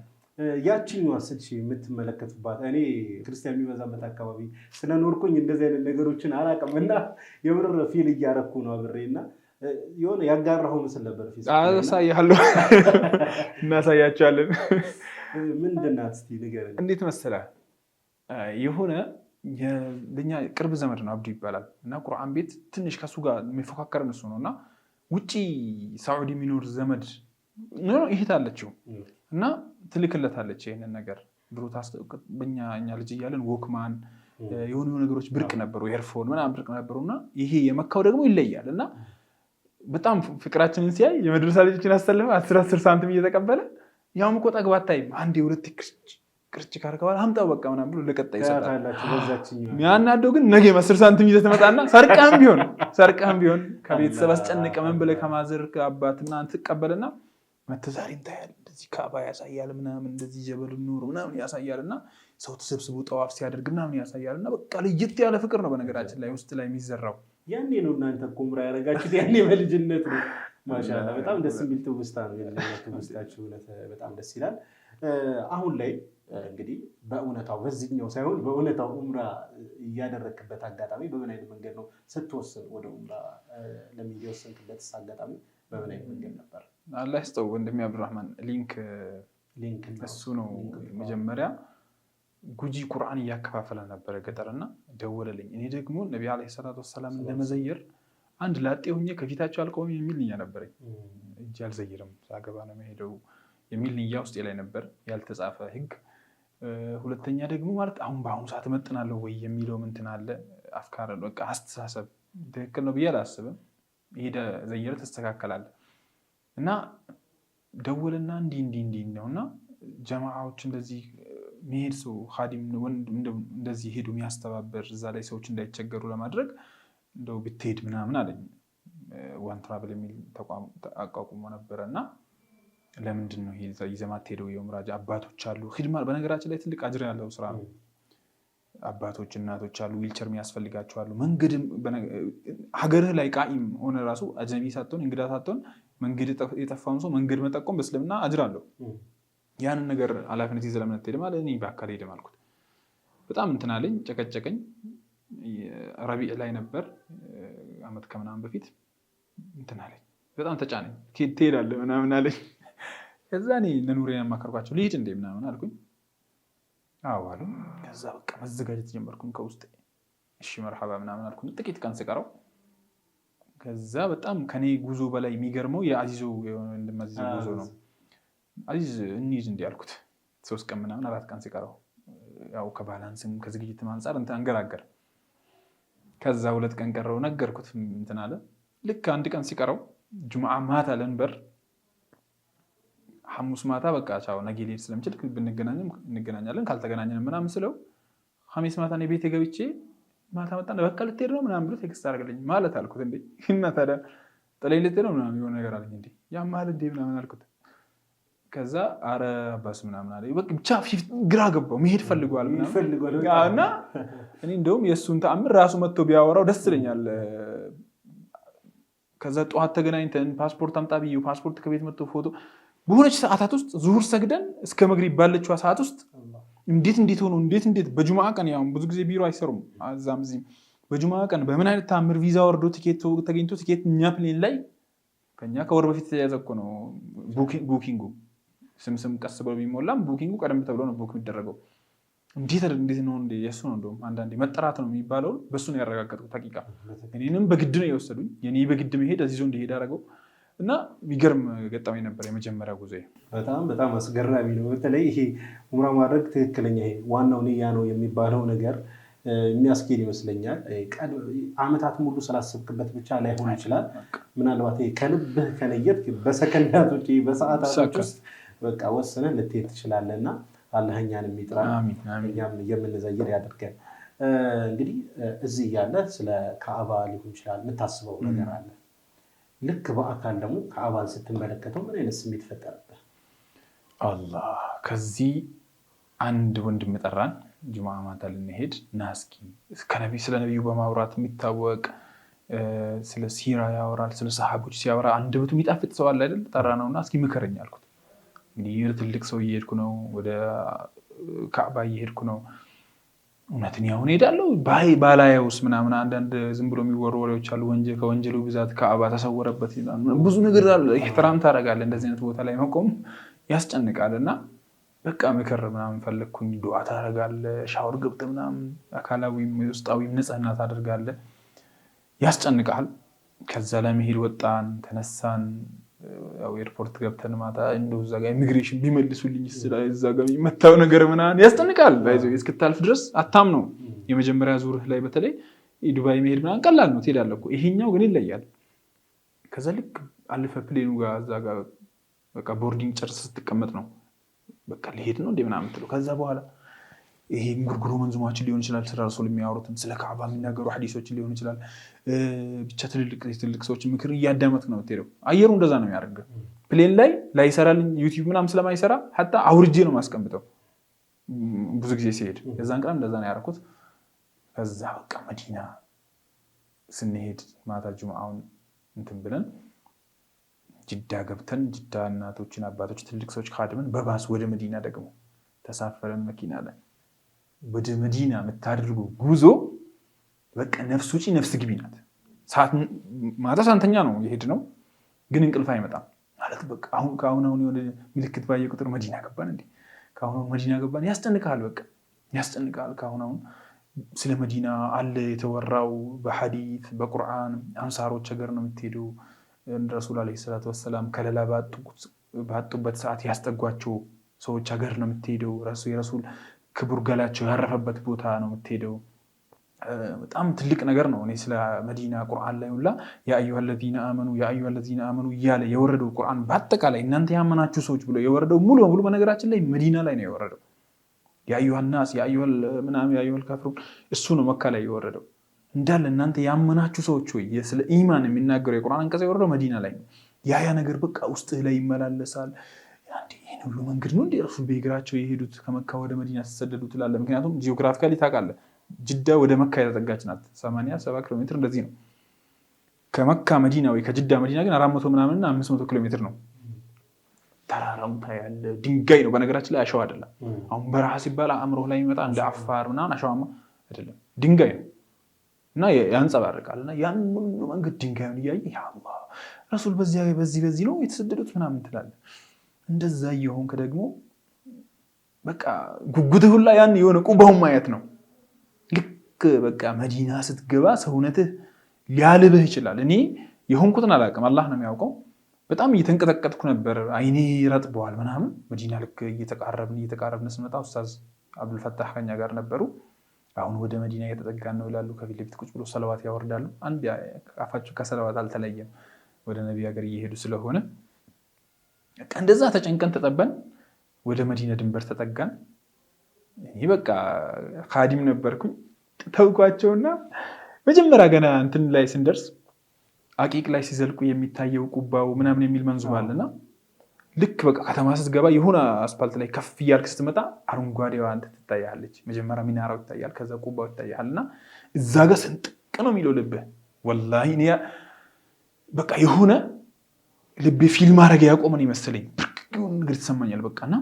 ያችኛዋ ስልሽ የምትመለከቱባት እኔ ክርስቲያን የሚበዛበት አካባቢ ስለኖርኩኝ እንደዚህ አይነት ነገሮችን አላውቅም እና የምር ፊል እያረኩ ነው አብሬ እና የሆነ ያጋራሁ ምስል ነበር። አሳያለሁ፣ እናሳያቸዋለን። ምንድን ናት እስኪ ንገረኝ። እንዴት መሰለህ የሆነ ለእኛ ቅርብ ዘመድ ነው፣ አብዱ ይባላል። እና ቁርአን ቤት ትንሽ ከሱ ጋር የሚፎካከረን እሱ ነው። እና ውጭ ሳዑዲ የሚኖር ዘመድ ይሄት አለችው እና ትልክለታለች ይህንን ነገር። ድሮ እኛ ልጅ እያለን ወክማን የሆኑ ነገሮች ብርቅ ነበሩ፣ ኤርፎን ምናምን ብርቅ ነበሩ። እና ይሄ የመካው ደግሞ ይለያል። እና በጣም ፍቅራችንን ሲያይ የመድረሳ ልጆችን አሰልፈ 10 ሳንቲም እየተቀበለ ያውም እኮ ጠግባ አታይም። አንዴ ሁለት ቅርጭ ካርከባል አምጣው በቃ ምናምን ብሎ ለቀጣይ ይሰጣል። የሚያናደው ግን ነገ 10 ሳንቲም ይዘህ ትመጣና ሰርቀህም ቢሆን ከቤተሰብ አስጨንቀህ ምን ብለህ ከማዘር ከአባትና ትቀበልና መተዛሪ እንታያል። እንደዚህ ካባ ያሳያል ምናምን፣ እንደዚህ ጀበል ኑር ምናምን ያሳያል። እና ሰው ተሰብስቦ ጠዋፍ ሲያደርግ ምናምን ያሳያል። እና በቃ ለየት ያለ ፍቅር ነው በነገራችን ላይ ውስጥ ላይ የሚዘራው። ያኔ ነው እናንተ እኮ ዑምራ ያደረጋችሁት፣ ያኔ በልጅነት ነው። ማሻአላ በጣም ደስ የሚል ትውስታ ነው። ትውስታችሁ በጣም ደስ ይላል። አሁን ላይ እንግዲህ በእውነታው በዚህኛው ሳይሆን በእውነታው ዑምራ እያደረግክበት አጋጣሚ በምን አይነት መንገድ ነው? ስትወስን ወደ ዑምራ ለሚወሰንክበት አጋጣሚ በምን አይነት መንገድ ነበር? አላህ ይስጠው ወንድሜ አብዱራህማን ሊንክ እሱ ነው መጀመሪያ ጉጂ ቁርአን እያከፋፈለ ነበረ ገጠርና ደወለልኝ። እኔ ደግሞ ነቢ ዓለይሂ ሰላቱ ወሰላም እንደመዘየር አንድ ላጤ ሆኜ ከፊታቸው አልቆምም የሚል ንያ ነበረኝ። እጅ አልዘይርም ሳገባ ነው የምሄደው የሚል ንያ ውስጤ ላይ ነበር፣ ያልተጻፈ ህግ። ሁለተኛ ደግሞ ማለት አሁን በአሁኑ ሰዓት እመጥናለሁ ወይ የሚለው እንትን አለ፣ አፍካር በቃ አስተሳሰብ ትክክል ነው ብዬ አላስብም። ሄደ ዘየር ተስተካከላለ እና ደወልና እንዲህ ነው እና ጀማዓዎች እንደዚህ መሄድ ሰው ኻዲም እንደዚህ ሄዱ የሚያስተባበር እዛ ላይ ሰዎች እንዳይቸገሩ ለማድረግ እንደው ብትሄድ ምናምን አለኝ። ዋን ትራቭል የሚል ተቋም አቋቁሞ ነበረ እና ለምንድን ነው ይዘህ ማትሄደው? የዑምራ አባቶች አሉ። ኺድማ በነገራችን ላይ ትልቅ አጅር ያለው ስራ ነው። አባቶች እናቶች አሉ፣ ዊልቸር የሚያስፈልጋቸው አሉ። መንገድም ሀገርህ ላይ ቃኢም ሆነ ራሱ አጅነቢ ሳትሆን እንግዳ ሳትሆን መንገድ የጠፋውን ሰው መንገድ መጠቆም በእስልምና አጅር አለው። ያንን ነገር ኃላፊነት ይዘህ ለምን አትሄድም አለ። እኔ በአካል ሄድም አልኩት። በጣም እንትን አለኝ፣ ጨቀጨቀኝ። ረቢዕ ላይ ነበር አመት ከምናምን በፊት እንትን አለኝ፣ በጣም ተጫነኝ። ትሄዳለህ ምናምን አለኝ። ከዛ እኔ ለኑሬን ያማከርኳቸው ልሂድ እንዴ ምናምን አልኩኝ። አዎ አሉ። ከዛ በቃ መዘጋጀት ጀመርኩኝ ከውስጥ። እሺ መርሐባ ምናምን አልኩኝ። ጥቂት ቀን ስቀረው ከዛ በጣም ከኔ ጉዞ በላይ የሚገርመው የአዚዞ እንደማዚዞ ጉዞ ነው። አዚዝ እንሂድ እንዴ አልኩት። 3 ቀን ምናምን 4 ቀን ሲቀረው ያው ከባላንስም ከዝግጅትም አንፃር እንትን አንገራገር። ከዛ 2 ቀን ቀረው ነገርኩት እንትን አለ። ልክ 1 ቀን ሲቀረው ጁምዓ ማታ ለንበር ሐሙስ ማታ በቃ ቻው ነገ ልሄድ ስለምችል ብንገናኝም እንገናኛለን ካልተገናኘንም ምናምን ስለው ሐሙስ ማታ ነው ቤቴ ገብቼ ማታ መጣ በቃ ልትሄድ ነው ምናምን ብሎ ቴክስት አደረገልኝ። ማለት አልኩት እንዴ እና ታዲያ ጥለኝ ልትሄድ ነው ምናምን የሆነ ነገር አለኝ። እንዴ ያማል እንዴ ምናምን አልኩት። ከዛ አረ አባስ ምናምን አለ በቃ ብቻ ግራ ገባው መሄድ ፈልጓል ምናምን እና እኔ እንደውም የእሱን ተአምር ራሱ መጥቶ ቢያወራው ደስ ይለኛል። ከዛ ጠዋት ተገናኝተን ፓስፖርት አምጣ ብዬው ፓስፖርት ከቤት መጥቶ ፎቶ በሆነች ሰዓታት ውስጥ ዙሁር ሰግደን እስከ መግሪብ ባለችው ሰዓት ውስጥ እንዴት ሆኖ እንዴት በጁማዓ ቀን ያው ብዙ ጊዜ ቢሮ አይሰሩም አዛም እዚህም በጁማዓ ቀን በምን አይነት ተአምር ቪዛ ወርዶ ቲኬት ተገኝቶ ቲኬት እኛ ፕሌን ላይ ከኛ ከወር በፊት የተያዘ እኮ ነው ቡኪንጉ ስም ቀስ ብሎ ቢሞላም ቡኪንጉ ቀደም ተብሎ ነው ቡክ የሚደረገው። እንዴት ነው እንዴ የሱ ነው እንደውም አንዳንዴ መጠራት ነው የሚባለው በሱ ነው ያረጋገጥኩት። ሐቂቃ እኔንም በግድ ነው የወሰዱኝ የኔ በግድ መሄድ እዚሁ እንደሄድ አደረገው እና የሚገርም ገጠመኝ ነበር የመጀመሪያ ጉዞዬ። በጣም አስገራሚ ነው። በተለይ ይሄ ኡምራ ማድረግ ትክክለኛ ይሄ ዋናው ንያ ነው የሚባለው ነገር የሚያስኬድ ይመስለኛል። አመታት ሙሉ ስላሰብክበት ብቻ ላይሆን ይችላል። ምናልባት ከልብህ ከነየት በሰከንዳቶች በሰዓታቶች ውስጥ በቃ ወስነህ ልትሄድ ትችላለህ እና አላህ እኛንም ይጥራል እኛም የምንዘይር ያድርገን። እንግዲህ እዚህ ያለ ስለ ካዕባ ሊሆን ይችላል የምታስበው ነገር አለ። ልክ በአካል ደግሞ ካዕባን ስትመለከተው ምን አይነት ስሜት ፈጠረብህ? አላህ ከዚህ አንድ ወንድም ጠራን ጁምዓ ማታ ልንሄድ ና እስኪ ስለ ነቢዩ በማውራት የሚታወቅ ስለ ሲራ ያወራል ስለ ሰሃቦች ሲያወራ አንደበቱ የሚጣፍጥ ሰው አለ አይደል? ጠራ ነውና እስኪ ምከረኝ አልኩት። እንግዲህ ትልቅ ሰው እየሄድኩ ነው ወደ ካዕባ እየሄድኩ ነው እውነትን ያሁን ሄዳለሁ ባላየውስ ምናምን አንዳንድ ዝም ብሎ የሚወሩ ወሬዎች አሉ። ከወንጀሉ ብዛት ካዕባ ተሰወረበት ብዙ ነገር አለ። ኢህትራም ታደርጋለህ እንደዚህ አይነት ቦታ ላይ መቆም ያስጨንቃል። እና በቃ ምክር ምናምን ፈለግኩኝ። ዱዓ ታደርጋለህ ሻወር ገብተህ ምናምን አካላዊም ውስጣዊም ንጽህና ታደርጋለህ ያስጨንቃል። ከዛ ለመሄድ ወጣን ተነሳን። ያው ኤርፖርት ገብተን ማታ እንደው እዛ ጋር ኢሚግሬሽን ቢመልሱልኝ እዛ ጋር የሚመታው ነገር ምናምን ያስጨንቃል። ባይዘው እስክታልፍ ድረስ አታም ነው። የመጀመሪያ ዙርህ ላይ በተለይ ዱባይ መሄድ ምናምን ቀላል ነው ትሄዳለህ እኮ። ይሄኛው ግን ይለያል። ከዛ ልክ አልፈ ፕሌኑ ጋር እዛ ጋር በቃ ቦርዲንግ ጨርስ ስትቀመጥ ነው በቃ ሊሄድ ነው እንደ ምናምን ትለው። ከዛ በኋላ ይሄ ጉርጉሮ መንዙማችን ሊሆን ይችላል ስለ ረሱል የሚያወሩትን ስለ ካዕባ የሚናገሩ ሐዲሶችን ሊሆን ይችላል። ብቻ ትልልቅ ሰዎች ምክር እያዳመጥክ ነው የምትሄደው። አየሩ እንደዛ ነው የሚያደርገው። ፕሌን ላይ ላይሰራልኝ ዩቲዩብ ምናምን ስለማይሰራ ሐታ አውርጄ ነው ማስቀምጠው ብዙ ጊዜ ሲሄድ። የዛን ቀን እንደዛ ነው ያደረኩት። ከዛ በቃ መዲና ስንሄድ ማታ ጁምዓውን እንትን ብለን ጅዳ ገብተን ጅዳ እናቶችን አባቶች ትልቅ ሰዎች ካድመን በባስ ወደ መዲና ደግሞ ተሳፈረን መኪና ላይ ወደ መዲና የምታደርጉ ጉዞ በቃ ነፍስ ውጪ ነፍስ ግቢ ናት። ማታ ሳንተኛ ነው የሄድ ነው ግን እንቅልፍ አይመጣም ማለት በቃ ከአሁን የሆነ ምልክት ባየ ቁጥር መዲና ገባን እንዴ ከአሁን መዲና ገባን ያስጨንቃል። በቃ ያስጨንቃል። ከአሁን ስለ መዲና አለ የተወራው በሐዲት በቁርአን አንሳሮች ሀገር ነው የምትሄደው። ረሱል ዓለይሂ ሰላቱ ወሰላም ከለላ ባጡበት ሰዓት ያስጠጓቸው ሰዎች ሀገር ነው የምትሄደው። የረሱል ክቡር ገላቸው ያረፈበት ቦታ ነው የምትሄደው። በጣም ትልቅ ነገር ነው። እኔ ስለ መዲና ቁርአን ላይ ሁላ ያ አዩሃ الذين آمنوا እያለ የወረደው ቁርአን በአጠቃላይ እናንተ ያመናችሁ ሰዎች ብሎ የወረደው ሙሉ በሙሉ በነገራችን ላይ መዲና ላይ ነው የወረደው። ያ አዩሃ الناس ያ አዩሃ الكافرون እሱ ነው መካ ላይ የወረደው። እንዳለ እናንተ ያመናችሁ ሰዎች ወይ ስለ ኢማን የሚናገረው የቁርአን አንቀጽ የወረደው መዲና ላይ ነው። ያ ነገር በቃ ውስጥህ ላይ ይመላለሳል። ይሄን ሁሉ መንገድ ነው እንደ ረሱል በእግራቸው የሄዱት ከመካ ወደ መዲና ተሰደዱ ትላለህ። ምክንያቱም ጂኦግራፊካሊ ታውቃለህ ጅዳ ወደ መካ የተጠጋች ናት 87 ኪሎ ሜትር እንደዚህ ነው። ከመካ መዲና ወይ ከጅዳ መዲና ግን 400 ምናምንና 500 ኪሎ ሜትር ነው። ተራራው ታያለ ድንጋይ ነው በነገራችን ላይ አሸዋ አይደለም። አሁን በረሃ ሲባል አእምሮህ ላይ የሚመጣ እንደ አፋር ምናምን አሸዋማ አይደለም ድንጋይ ነው እና ያንጸባርቃልና ያን ሁሉ መንገድ ድንጋዩን እያየ ያ አላህ ረሱል በዚህ ነው የተሰደዱት ምናምን ትላለህ። እንደዛ እየሆንክ ደግሞ በቃ ጉጉትህ ሁላ ያን የሆነ ቁባውን ማየት ነው። ልክ በቃ መዲና ስትገባ ሰውነትህ ሊያልብህ ይችላል። እኔ የሆንኩትን አላውቅም አላህ ነው የሚያውቀው። በጣም እየተንቀጠቀጥኩ ነበር አይኔ ረጥበዋል ምናምን። መዲና ልክ እየተቃረብን ስንመጣ ኡስታዝ አብዱልፈታህ ከኛ ጋር ነበሩ። አሁን ወደ መዲና እየተጠጋን ነው ይላሉ። ከፊት ለፊት ቁጭ ብሎ ሰለዋት ያወርዳሉ። አንድ አፋቸው ከሰለዋት አልተለየም ወደ ነብዩ ሀገር እየሄዱ ስለሆነ በቃ እንደዛ ተጨንቀን ተጠበን ወደ መዲና ድንበር ተጠጋን። እኔ በቃ ኻዲም ነበርኩኝ ተውኳቸውና መጀመሪያ ገና እንትን ላይ ስንደርስ አቂቅ ላይ ሲዘልቁ የሚታየው ቁባው ምናምን የሚል መንዙም አለና ልክ በቃ ከተማ ስትገባ የሆነ አስፓልት ላይ ከፍ እያልክ ስትመጣ አረንጓዴዋ አንተ ትታያለች። መጀመሪያ ሚናራው ይታያል፣ ከዛ ቁባው ይታያል። እና እዛ ጋር ስንጥቅ ነው የሚለው ልብህ። ወላሂ እኔ በቃ የሆነ ልቤ ፊልም ማድረግ ያቆመን ይመስለኝ። ብርቅ የሆነ ነገር ትሰማኛል። በቃ እና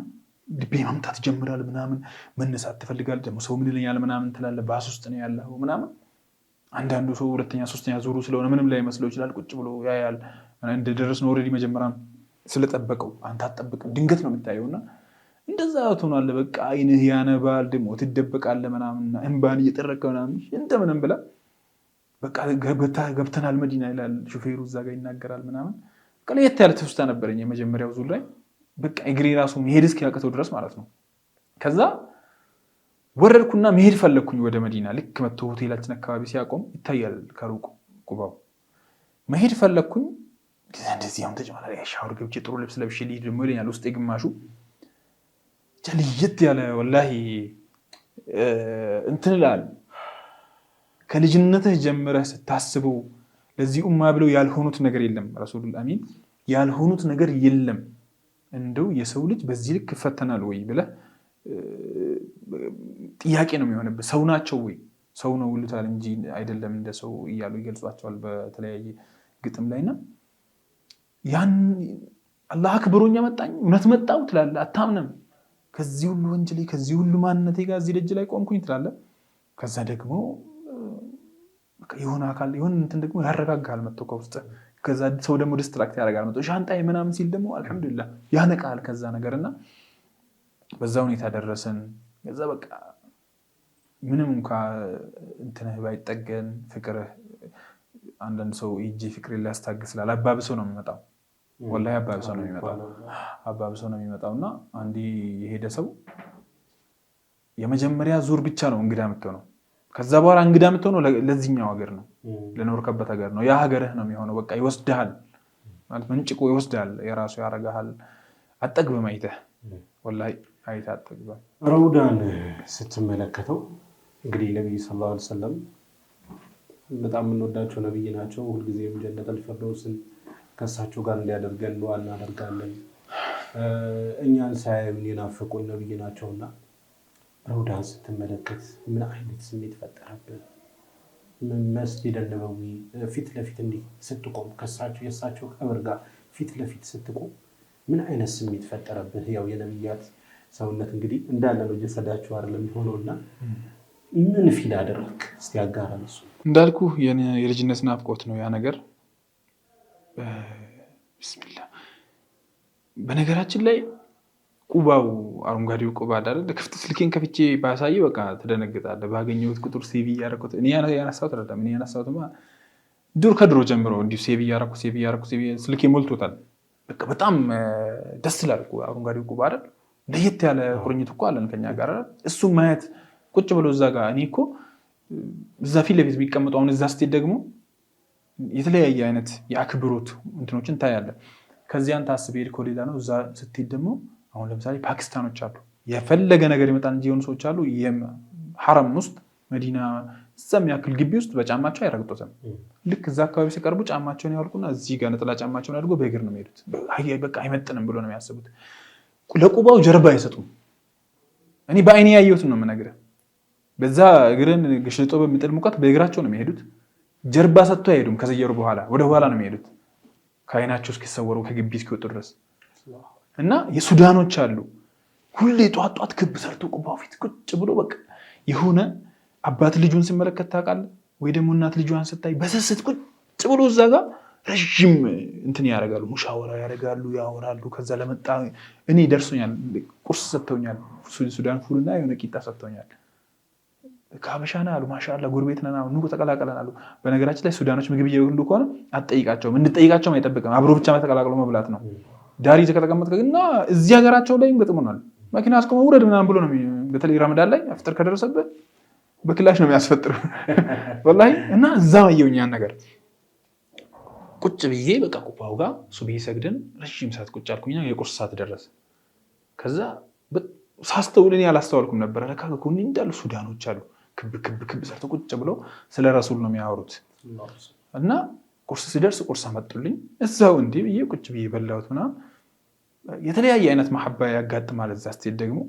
ልቤ ማምጣት ይጀምራል ምናምን፣ መነሳት ትፈልጋለህ። ደግሞ ሰው ምን ይለኛል ምናምን ትላለህ። ባስ ውስጥ ነው ያለው ምናምን። አንዳንዱ ሰው ሁለተኛ ሶስተኛ ዙሩ ስለሆነ ምንም ላይ መስለው ይችላል። ቁጭ ብሎ ያያል። እንደደረስን ኦልሬዲ መጀመሪያም ስለጠበቀው አንተ አትጠብቅም፣ ድንገት ነው የምታየው። እና እንደዛ ትሆናለህ። በቃ አይንህ ያነባል፣ ደግሞ ትደበቃለህ ምናምን፣ እንባን እየጠረቀ ምናምን እንደምንም ብላ በቃ ገብተናል መዲና ይላል ሹፌሩ፣ እዛ ጋር ይናገራል ምናምን። በቃ ለየት ያለ ትውስታ ነበረኝ የመጀመሪያው ዙር ላይ። በቃ እግሬ ራሱ መሄድ እስኪያቅተው ድረስ ማለት ነው። ከዛ ወረድኩና መሄድ ፈለግኩኝ ወደ መዲና። ልክ መጥቶ ሆቴላችን አካባቢ ሲያቆም ይታያል ከሩቁ ቁባው። መሄድ ፈለግኩኝ። እንደዚህ አሁን ተጨማሪ ሻወር ገብቼ ጥሩ ልብስ ለብሼ ልሂድ ደግሞ ይለኛል ውስጤ ግማሹ። ለየት ያለ ወላሂ እንትን እላለሁ። ከልጅነትህ ጀምረህ ስታስበው ለዚህ ኡማ ብለው ያልሆኑት ነገር የለም። ረሱሉል አሚን ያልሆኑት ነገር የለም። እንደው የሰው ልጅ በዚህ ልክ ይፈተናል ወይ ብለህ ጥያቄ ነው የሚሆንብህ። ሰው ናቸው ወይ? ሰው ነው ይሉታል እንጂ አይደለም እንደ ሰው እያሉ ይገልጿቸዋል በተለያየ ግጥም ላይና ያን አላህ አክብሮኝ መጣኝ እውነት መጣው ትላለህ። አታምንም። ከዚህ ሁሉ ወንጀሌ ከዚህ ሁሉ ማንነቴ ጋር እዚህ ደጅ ላይ ቆምኩኝ ትላለህ። ከዛ ደግሞ የሆነ አካል የሆነ እንትን ደግሞ ያረጋጋል መጥቶ ከውስጥ። ከዛ ሰው ደግሞ ዲስትራክት ያደርጋል መጥቶ ሻንጣዬ ምናምን ሲል ደግሞ አልሐምዱሊላህ ያነቃል ከዛ ነገርና በዛ ሁኔታ ደረሰን። ከዛ በቃ ምንም እንኳ እንትንህ ባይጠገን ፍቅርህ አንዳንድ ሰው እጂ ፍቅር ሊያስታግስላል አባብሰው ነው የሚመጣው። ወላሂ አባብሰው ነው የሚመጣውና አንዴ የሄደ ሰው የመጀመሪያ ዙር ብቻ ነው እንግዳ የምትሆነው። ከዛ በኋላ እንግዳ የምትሆነው ለዚህኛው ሀገር ነው፣ ለኖርክበት ሀገር ነው። ያ ሀገርህ ነው የሚሆነው። በቃ ይወስድሃል ማለት መንጭቆ ይወስድሃል፣ የራሱ ያረጋሃል። አጠግብም አይተህ ወላሂ አይተህ አጠግብም። ረውዳን ስትመለከተው እንግዲህ ነብዩ ሰለላሁ ዐለይሂ ወሰለም በጣም የምንወዳቸው ነብይ ናቸው። ሁልጊዜም ጀነተል ፊርደውስን ከእሳቸው ጋር እንዲያደርገን ዱዓ እናደርጋለን። እኛን ሳያዩን የናፈቁን ነብይ ናቸውና ረውዳን ስትመለከት ምን አይነት ስሜት ፈጠረብህ? መስጂድ ነበዊ ፊት ለፊት እንዲህ ስትቆም ከእሳቸው የእሳቸው ቀብር ጋር ፊት ለፊት ስትቆም ምን አይነት ስሜት ፈጠረብህ? ያው የነብያት ሰውነት እንግዲህ እንዳለ ነው ጀሰዳቸው አይደለም የሚሆነውና ምን ፊል አደረክ? እስቲ ያጋራን። እሱ እንዳልኩ የልጅነት ናፍቆት ነው ያ ነገር። ቢስሚላህ በነገራችን ላይ ቁባው አረንጓዴው ቁባ አይደል? ክፍት ስልኬን ከፍቼ ባሳይ በቃ ትደነግጣለህ። ባገኘሁት ቁጥር ሴቪ ያረኩት እኔ ያነሳሁት አይደለም። እኔ ያነሳሁትማ ዱር ከድሮ ጀምሮ እንዲሁ ሴቪ ያረኩ ስልኬ ሞልቶታል። በቃ በጣም ደስ ይላል እኮ አረንጓዴው ቁባ አይደል? ለየት ያለ ቁርኝት እኮ አለን ከኛ ጋር አይደል? እሱ ማየት ቁጭ ብሎ እዛ ጋር እኔ እኮ እዛ ፊት ለፊት ቢቀመጡ አሁን እዛ ስትሄድ ደግሞ የተለያየ አይነት የአክብሮት እንትኖችን ታያለህ። ከዚያን ታስብ ሄድከው ሌላ ነው። እዛ ስትሄድ ደግሞ አሁን ለምሳሌ ፓኪስታኖች አሉ፣ የፈለገ ነገር ይመጣል እንጂ የሆኑ ሰዎች አሉ ሐረም ውስጥ መዲና እዛም ያክል ግቢ ውስጥ በጫማቸው አይረግጡትም። ልክ እዛ አካባቢ ሲቀርቡ ጫማቸውን ያወልቁና እዚህ ጋር ነጠላ ጫማቸውን አድርጎ በእግር ነው የሚሄዱት። በቃ አይመጥንም ብሎ ነው የሚያስቡት። ለቁባው ጀርባ አይሰጡም። እኔ በአይኔ ያየሁትን ነው የምነግርህ። በዛ እግርን ግሽልጦ በሚጥል ሙቀት በእግራቸው ነው የሚሄዱት። ጀርባ ሰጥቶ አይሄዱም። ከዘየሩ በኋላ ወደ ኋላ ነው የሚሄዱት ከአይናቸው እስኪሰወሩ ከግቢ እስኪወጡ ድረስ። እና የሱዳኖች አሉ ሁሌ ጧት ጧት ክብ ሰርቶ ቁባው ፊት ቁጭ ብሎ በቃ የሆነ አባት ልጁን ሲመለከት ታውቃለህ ወይ ደግሞ እናት ልጇን ስታይ በስስት ቁጭ ብሎ እዛ ጋር ረዥም እንትን ያደርጋሉ፣ ሙሻወራ ያደርጋሉ፣ ያወራሉ። ከዛ ለመጣ እኔ ደርሶኛል፣ ቁርስ ሰጥተውኛል፣ ሱዳን ፉልና የሆነ ቂጣ ሰጥተውኛል። ከሀበሻ ነህ አሉ፣ ማሻአላ ጎረቤት ነን አሉ፣ ተቀላቀለን አሉ። በነገራችን ላይ ሱዳኖች ምግብ እየበሉ ከሆነ አትጠይቃቸውም፣ እንድጠይቃቸውም አይጠብቅም። አብሮ ብቻ ተቀላቅሎ መብላት ነው። ዳሪ ከተቀመጥክ ግን እዚህ ሀገራቸው ላይ ገጥሞናል። መኪና አስቆመው ውረድ ምናምን ብሎ ነው። በተለይ ረመዳን ላይ አፍጥር ከደረሰበት በክላሽ ነው የሚያስፈጥሩ ወላሂ። እና እዛ አየሁኝ ያን ነገር። ቁጭ ብዬ በቃ ቁባው ጋር ሱብሂ ሰግደን ረዥም ሰዓት ቁጭ አልኩኝና የቁርስ ሰዓት ደረሰ። ከዛ ሳስተውል እኔ አላስተዋልኩም ነበር። ለካ ከጎኔ እንዳሉ ሱዳኖች አሉ ክብ ሰርተው ቁጭ ብለው ስለ ረሱል ነው የሚያወሩት። እና ቁርስ ሲደርስ ቁርስ አመጡልኝ። እዛው እንዲህ ብዬ ቁጭ ብዬ በላሁት ምናምን። የተለያየ አይነት መሐባ ያጋጥማል። እዛ ስትሄድ ደግሞ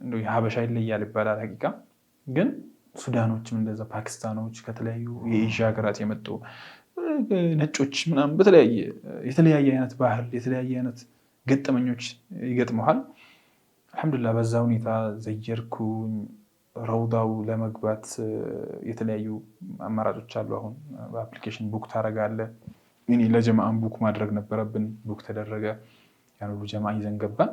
እንደው የሀበሻ ይለያል ይባላል። ሐቂቃ ግን ሱዳኖችም እንደዛ፣ ፓኪስታኖች፣ ከተለያዩ የኤዥያ ሀገራት የመጡ ነጮች ምናምን የተለያየ አይነት ባህል የተለያየ አይነት ገጠመኞች ይገጥመዋል። አልሐምዱሊላህ በዛ ሁኔታ ዘየርኩኝ። ረውዳው ለመግባት የተለያዩ አማራጮች አሉ። አሁን በአፕሊኬሽን ቡክ ታደርጋለህ። እኔ ለጀማዓን ቡክ ማድረግ ነበረብን። ቡክ ተደረገ። ያን ሁሉ ጀማዓ ይዘን ገባን።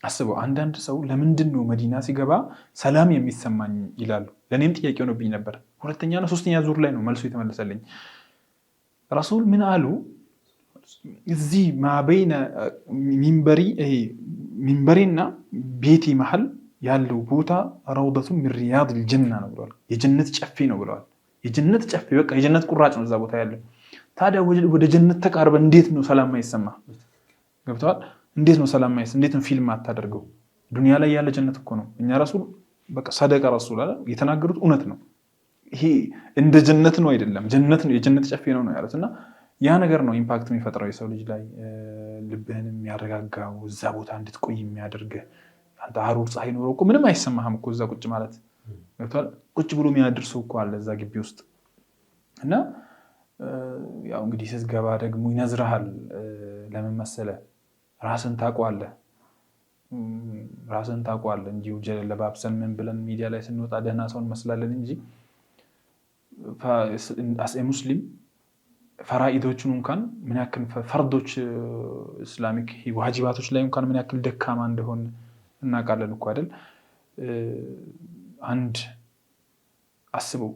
አስበው አንዳንድ ሰው ለምንድን ነው መዲና ሲገባ ሰላም የሚሰማኝ ይላሉ። ለእኔም ጥያቄ ሆኖብኝ ነበር። ሁለተኛና ሶስተኛ ዙር ላይ ነው መልሶ የተመለሰልኝ። ረሱል ምን አሉ? እዚህ ማበይነ ሚንበሪና ቤቴ መሀል ያለው ቦታ ረውደቱ ሚን ሪያድ ልጀና ነው ብለዋል። የጀነት ጨፌ ነው ብለዋል። የጀነት ጨፌ በቃ የጀነት ቁራጭ ነው እዛ ቦታ ያለው። ታዲያ ወደ ጀነት ተቃርበ እንዴት ነው ሰላም ማይሰማ? ገብተዋል? እንዴት ነው ሰላም ማይሰማ? እንዴት ነው ፊልም አታደርገው? ዱንያ ላይ ያለ ጀነት እኮ ነው። እኛ ረሱል በቃ ሰደቀ ረሱል አለ የተናገሩት እውነት ነው። ይሄ እንደ ጀነት ነው አይደለም፣ ጀነት ነው፣ የጀነት ጨፌ ነው ነው ያሉት። እና ያ ነገር ነው ኢምፓክት የሚፈጥረው የሰው ልጅ ላይ፣ ልብህን የሚያረጋጋው እዛ ቦታ እንድትቆይ የሚያደርግህ። አንተ ሀሩር ፀሐይ ኖረው እኮ ምንም አይሰማህም እኮ እዛ ቁጭ ማለት። ገብቶሃል? ቁጭ ብሎ የሚያድር ሰው እኮ አለ እዛ ግቢ ውስጥ። እና ያው እንግዲህ ስትገባ ደግሞ ይነዝርሃል። ለምን መሰለህ? ራስን ታውቀዋለህ እንጂ ለባብሰን ምን ብለን ሚዲያ ላይ ስንወጣ ደህና ሰው እንመስላለን እንጂ ሙስሊም ፈራኢዶቹን እንኳን ምን ያክል ፈርዶች እስላሚክ ዋጅባቶች ላይ እንኳን ምን ያክል ደካማ እንደሆን እናውቃለን እኮ አይደል? አንድ አስበው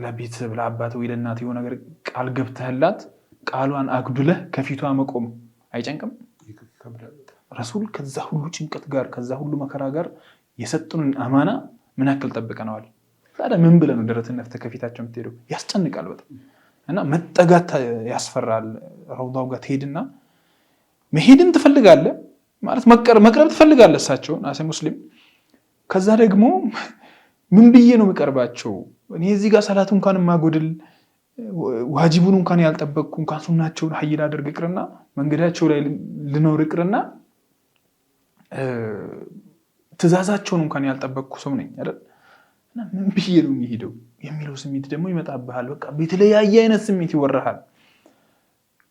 ለቤተሰብ ለአባት ወይ ለእናት የሆነ ነገር ቃል ገብተህላት ቃሏን አክብለህ ከፊቷ መቆም አይጨንቅም? ረሱል ከዛ ሁሉ ጭንቀት ጋር ከዛ ሁሉ መከራ ጋር የሰጡንን አማና ምን ያክል ጠብቀነዋል? ታዲያ ምን ብለህ ነው ደረትህን ነፍተህ ከፊታቸው የምትሄደው? ያስጨንቃል በጣም። እና መጠጋት ያስፈራል። ረውዳው ጋር ትሄድና መሄድን ትፈልጋለህ ማለት መቅረብ ትፈልጋለህ እሳቸውን አሴ ሙስሊም። ከዛ ደግሞ ምን ብዬ ነው የምቀርባቸው? እኔ እዚህ ጋር ሰላት እንኳን የማጎድል ዋጅቡን እንኳን ያልጠበቅኩ እንኳን ሱናቸውን ሀይል አድርግ ይቅርና መንገዳቸው ላይ ልኖር ይቅርና ትእዛዛቸውን እንኳን ያልጠበቅኩ ሰው ነኝ አይደል? እና ምን ብዬ ነው የሚሄደው የሚለው ስሜት ደግሞ ይመጣብሃል። በቃ የተለያየ አይነት ስሜት ይወራሃል።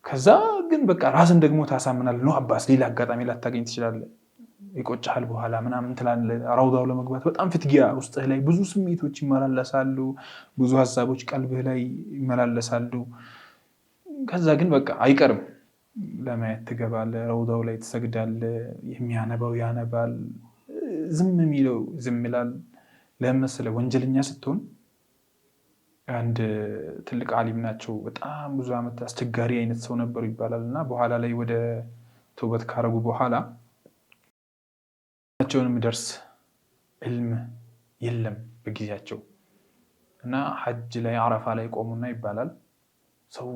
ከዛ ግን በቃ ራስን ደግሞ ታሳምናለህ። ነው አባስ ሌላ አጋጣሚ ላታገኝ ትችላለህ። ይቆጭሃል በኋላ ምናምን ትላለህ። ረውዳው ለመግባት በጣም ፍትጊያ ውስጥህ ላይ ብዙ ስሜቶች ይመላለሳሉ። ብዙ ሀሳቦች ቀልብህ ላይ ይመላለሳሉ። ከዛ ግን በቃ አይቀርም ለማየት ትገባለህ። ረውዳው ላይ ትሰግዳለህ። የሚያነባው ያነባል፣ ዝም የሚለው ዝም ይላል። ለመሰለ ወንጀለኛ ስትሆን አንድ ትልቅ ዓሊም ናቸው። በጣም ብዙ ዓመት አስቸጋሪ አይነት ሰው ነበሩ ይባላል። እና በኋላ ላይ ወደ ተውበት ካረጉ በኋላ ቸውን የሚደርስ ዕልም የለም በጊዜያቸው። እና ሐጅ ላይ አረፋ ላይ ቆሙና ይባላል ሰው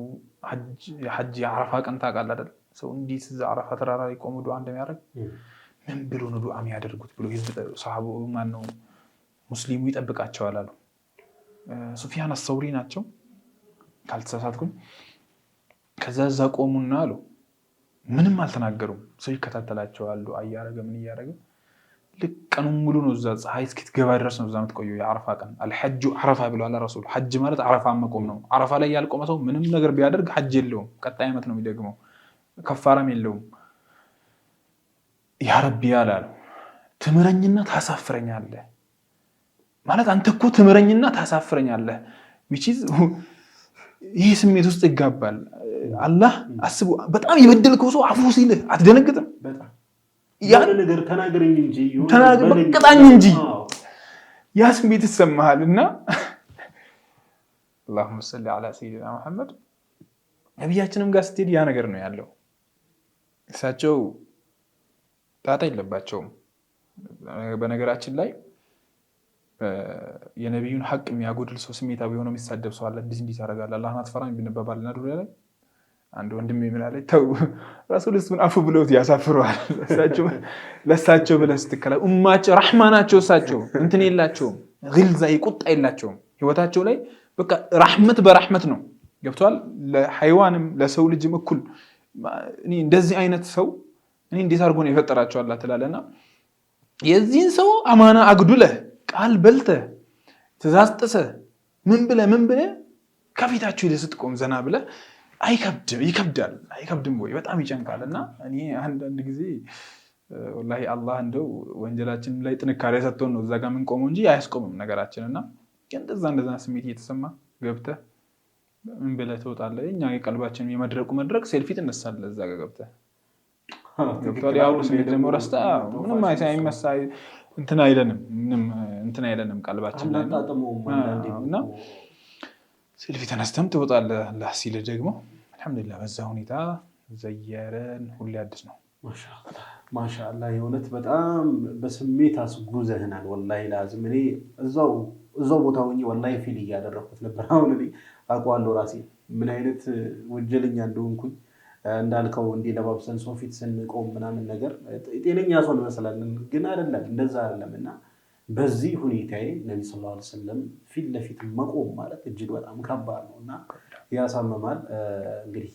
ሐጅ የአረፋ ቀን ታውቃለህ አይደል? ሰው እንዴት እዛ አረፋ ተራራ ላይ ቆሙ ዱዓ እንደሚያደርግ ምን ብሎ ነው ዱዓ የሚያደርጉት ብሎ ሰሃቡ ማነው ሙስሊሙ ይጠብቃቸዋል አሉ። ሱፊያን አሰውሪ ናቸው ካልተሳሳትኩኝ። ከዛ እዛ ቆሙና አሉ ምንም አልተናገሩም። ሰው ይከታተላቸዋል ዱዓ እያደረገ ምን እያደረገ። ልክ ቀኑን ሙሉ ነው እዛ ፀሐይ እስክትገባ ድረስ ነው እዛ የምትቆየው የአረፋ ቀን። አልሐጁ አረፋ ብለዋል ረሱል። ሐጅ ማለት አረፋ መቆም ነው። አረፋ ላይ ያልቆመ ሰው ምንም ነገር ቢያደርግ ሐጅ የለውም፣ ቀጣይ ዓመት ነው የሚደግመው፣ ከፋራም የለውም። ያ ረቢ ያላሉ ትምረኝና ታሳፍረኛለህ ማለት አንተ እኮ ትምረኝና ታሳፍረኛለህ። ይህ ስሜት ውስጥ ይጋባል። አላህ አስቡ፣ በጣም የበደልከው ሰው አፉ ሲልህ አትደነግጥም? ያን ነገር ተናገረኝ እንጂ በቅጣኝ እንጂ ያ ስሜት ይሰማሃል። እና اللهم صل على سيدنا محمد ነብያችንም ጋር ስትሄድ ያ ነገር ነው ያለው። እሳቸው ጣጣ የለባቸውም። በነገራችን ላይ የነብዩን ሐቅ የሚያጎድል ሰው ስሜታዊ ሆኖ የሚሳደብ ሰው አለ። እንዲህ ታደርጋለህ አላህን አትፈራም ቢነበባልና ዱንያ ላይ አንድ ወንድም ይምላል ተው ረሱል እሱን አፉ ብለውት ያሳፍረዋል። ለሳቸው ብለህ ስትከላ ኡማቸው ረህማ ናቸው። እሳቸው እንትን የላቸውም፣ ግልዛ ቁጣ የላቸውም። ህይወታቸው ላይ በቃ ረህመት በረህመት ነው። ገብቷል? ለሐይዋንም ለሰው ልጅም እኩል እኔ እንደዚህ አይነት ሰው እኔ እንዴት አድርጎ ነው የፈጠራቸው አላህ ትላለና የዚህን ሰው አማና አግዱለህ ቃል በልተህ ትእዛዝ ጥሰህ ምን ብለህ ከፊታችሁ ሄደህ ስትቆም ዘና ብለህ አይከብድም ወይ? በጣም ይጨንቃልና እኔ አንዳንድ ጊዜ ወላሂ አላህ እንደው ወንጀላችን ላይ ጥንካሬ ሰጥቶን ነው እዛ ጋር የምንቆመው እንጂ አያስቆምም ነገራችንና እንደዛ ስሜት እየተሰማ ገብተህ ምን ብለህ ትወጣለህ? እኛ የቀልባችን የመድረቅ ሴልፊ ትነሳለህ እዛ ጋር ገብተህ ያው ስሜት ደግሞ ረስታ ምንም አይመሳ እንትን አይለንም ቀልባችን ላይ እና ሴልፊ ተነስተም ትወጣለህ። አላህ ሲልህ ደግሞ አልሐምዱሊላህ በዛ ሁኔታ ዘየረን ሁሌ አዲስ ነው። ማሻአላህ የእውነት በጣም በስሜት አስጉዘህናል። ወላሂ ላዝም እኔ እዛው ቦታ ሆኜ ወላሂ ፊል እያደረኩት ነበር። አሁን እኔ አውቀዋለሁ ራሴ ምን አይነት ወንጀለኛ እንደሆንኩኝ። እንዳልከው እንዲህ ለባብሰን ሰው ፊት ስንቆም ምናምን ነገር ጤነኛ ሰው እንመስላለን፣ ግን አይደለም፣ እንደዛ አይደለም። እና በዚህ ሁኔታዬ ነብዩ ሰለላሁ ዐለይሂ ወሰለም ፊት ለፊት መቆም ማለት እጅግ በጣም ከባድ ነው እና ያሳምማል። እንግዲህ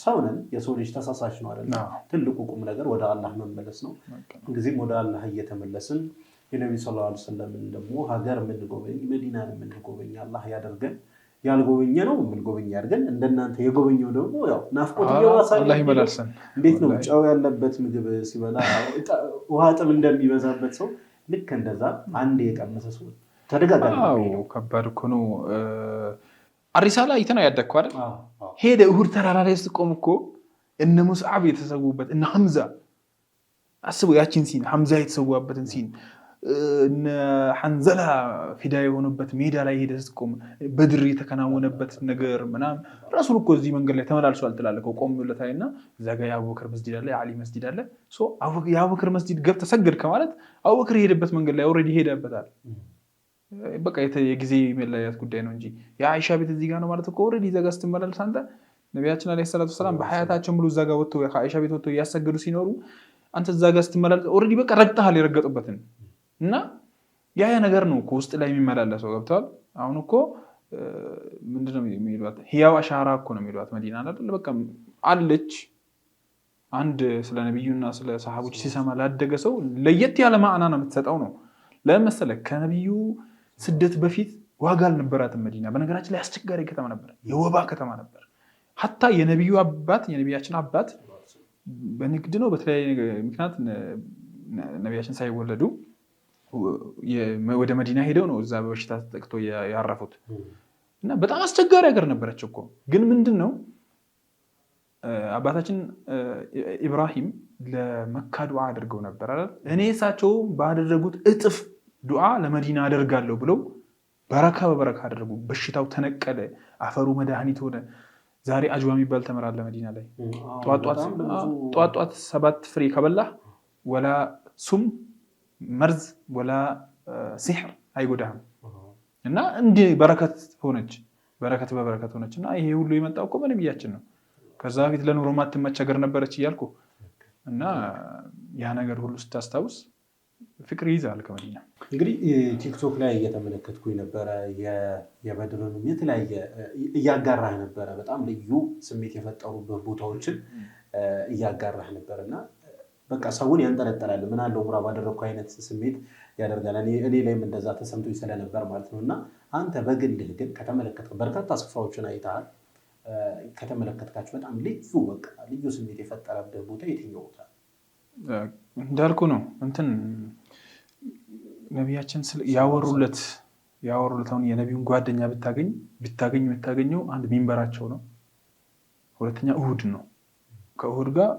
ሰው ነን፣ የሰው ልጅ ተሳሳች ነው አይደል? ትልቁ ቁም ነገር ወደ አላህ መመለስ ነው። ጊዜም ወደ አላህ እየተመለስን የነብዩ ሰለላሁ ዐለይሂ ወሰለም ደግሞ ሀገር የምንጎበኝ መዲናን የምንጎበኝ አላህ ያደርገን። ያልጎበኘ ነው የምንጎበኝ ያድርገን። እንደናንተ የጎበኘው ደግሞ ያው ናፍቆት እየዋሳል። አላህ ይመላልሰን። እንዴት ነው ጨው ያለበት ምግብ ሲበላ ውሃ ጥም እንደሚበዛበት ሰው ልክ እንደዛ አንድ የቀመሰ ሰው ተደጋጋሚ ነው። ከባድ እኮ ነው። አሪሳላ አይተህ ነው ያደግከው አይደል? ሄደ እሁድ ተራራ ላይ ስትቆም እኮ እነ ሙስዓብ የተሰዉበት እነ ሐምዛ አስበው፣ ያቺን ሲን ሐምዛ የተሰዋበትን ሲን እነ ሐንዘላ ፊዳ የሆኑበት ሜዳ ላይ ሄደ ስትቆም በድር የተከናወነበት ነገር ምናምን ረሱል እኮ እዚህ መንገድ ላይ ተመላልሷል ትላለህ። ቆም ብለታይና እዛ ጋር የአቡበክር መስጂድ አለ፣ የዓሊ መስጂድ አለ። የአቡበክር መስጂድ ገብተህ ሰገድክ ማለት አቡበክር የሄደበት መንገድ ላይ ኦልሬዲ ሄደበታል። በቃ የጊዜ መለያየት ጉዳይ ነው እንጂ የአይሻ ቤት እዚህ ጋር ነው ማለት እኮ ኦልሬዲ እዛ ጋር ስትመላለስ አንተ ነቢያችን ዓለይሂ ሰላቱ ወሰላም በሐያታቸው ሙሉ እዛ ጋር ወጥተው ከአይሻ ቤት ወጥተው እያሰገዱ ሲኖሩ አንተ እዛ ጋር ስትመላለስ ኦልሬዲ በቃ ረግጠሃል የረገጡበትን እና ያ ነገር ነው እኮ ውስጥ ላይ የሚመላለሰው። ገብተዋል። አሁን እኮ ምንድነው የሚሏት? ህያው አሻራ እኮ ነው የሚሏት መዲና አይደል? በቃ አለች። አንድ ስለ ነብዩና ስለ ሰሃቦች ሲሰማ ላደገ ሰው ለየት ያለ ማዕና ነው የምትሰጠው ነው። ለምን መሰለህ? ከነብዩ ስደት በፊት ዋጋ አልነበራትም መዲና። በነገራችን ላይ አስቸጋሪ ከተማ ነበር፣ የወባ ከተማ ነበር። ሀታ የነቢያችን አባት በንግድ ነው በተለያየ ምክንያት ነቢያችን ሳይወለዱ ወደ መዲና ሄደው ነው እዛ በበሽታ ተጠቅቶ ያረፉት እና በጣም አስቸጋሪ ሀገር ነበረች እኮ። ግን ምንድን ነው አባታችን ኢብራሂም ለመካ ዱዓ አድርገው ነበር አይደል? እኔ እሳቸው ባደረጉት እጥፍ ዱዓ ለመዲና አደርጋለሁ ብለው በረካ በበረካ አደረጉ። በሽታው ተነቀለ፣ አፈሩ መድኃኒት ሆነ። ዛሬ አጅዋ የሚባል ተመራለ መዲና ላይ ጧጧት 7 ፍሬ ከበላህ ወላ ሱም መርዝ ወላ ሲሕር አይጎዳህም። እና እንዲህ በረከት ሆነች እና ይሄ ሁሉ የመጣው እኮ በነቢያችን ነው። ከዛ በፊት ለኑሮ ማትመች ሀገር ነበረች እያልኩ እና ያ ነገር ሁሉ ስታስታውስ ፍቅር ይይዛል ከመዲና። እንግዲህ ቲክቶክ ላይ እየተመለከትኩኝ ነበረ፣ የበድርንም የተለያየ እያጋራህ ነበረ። በጣም ልዩ ስሜት የፈጠሩበት ቦታዎችን እያጋራህ ነበር እና በቃ ሰውን ያንጠለጠላል። ምን አለው ዑምራ ባደረግኩ አይነት ስሜት ያደርጋል። እኔ ላይም እንደዛ ተሰምቶኝ ስለነበር ማለት ነው። እና አንተ በግልህ ግን ከተመለከትከው በርካታ ስፍራዎችን አይተሃል። ከተመለከትካቸው በጣም ልዩ ስሜት የፈጠረብህ ቦታ የትኛው ቦታ? እንዳልኩ ነው እንትን ነቢያችን ያወሩለት አሁን የነቢዩን ጓደኛ ብታገኘው አንድ ሚንበራቸው ነው። ሁለተኛ እሁድ ነው። ከእሁድ ጋር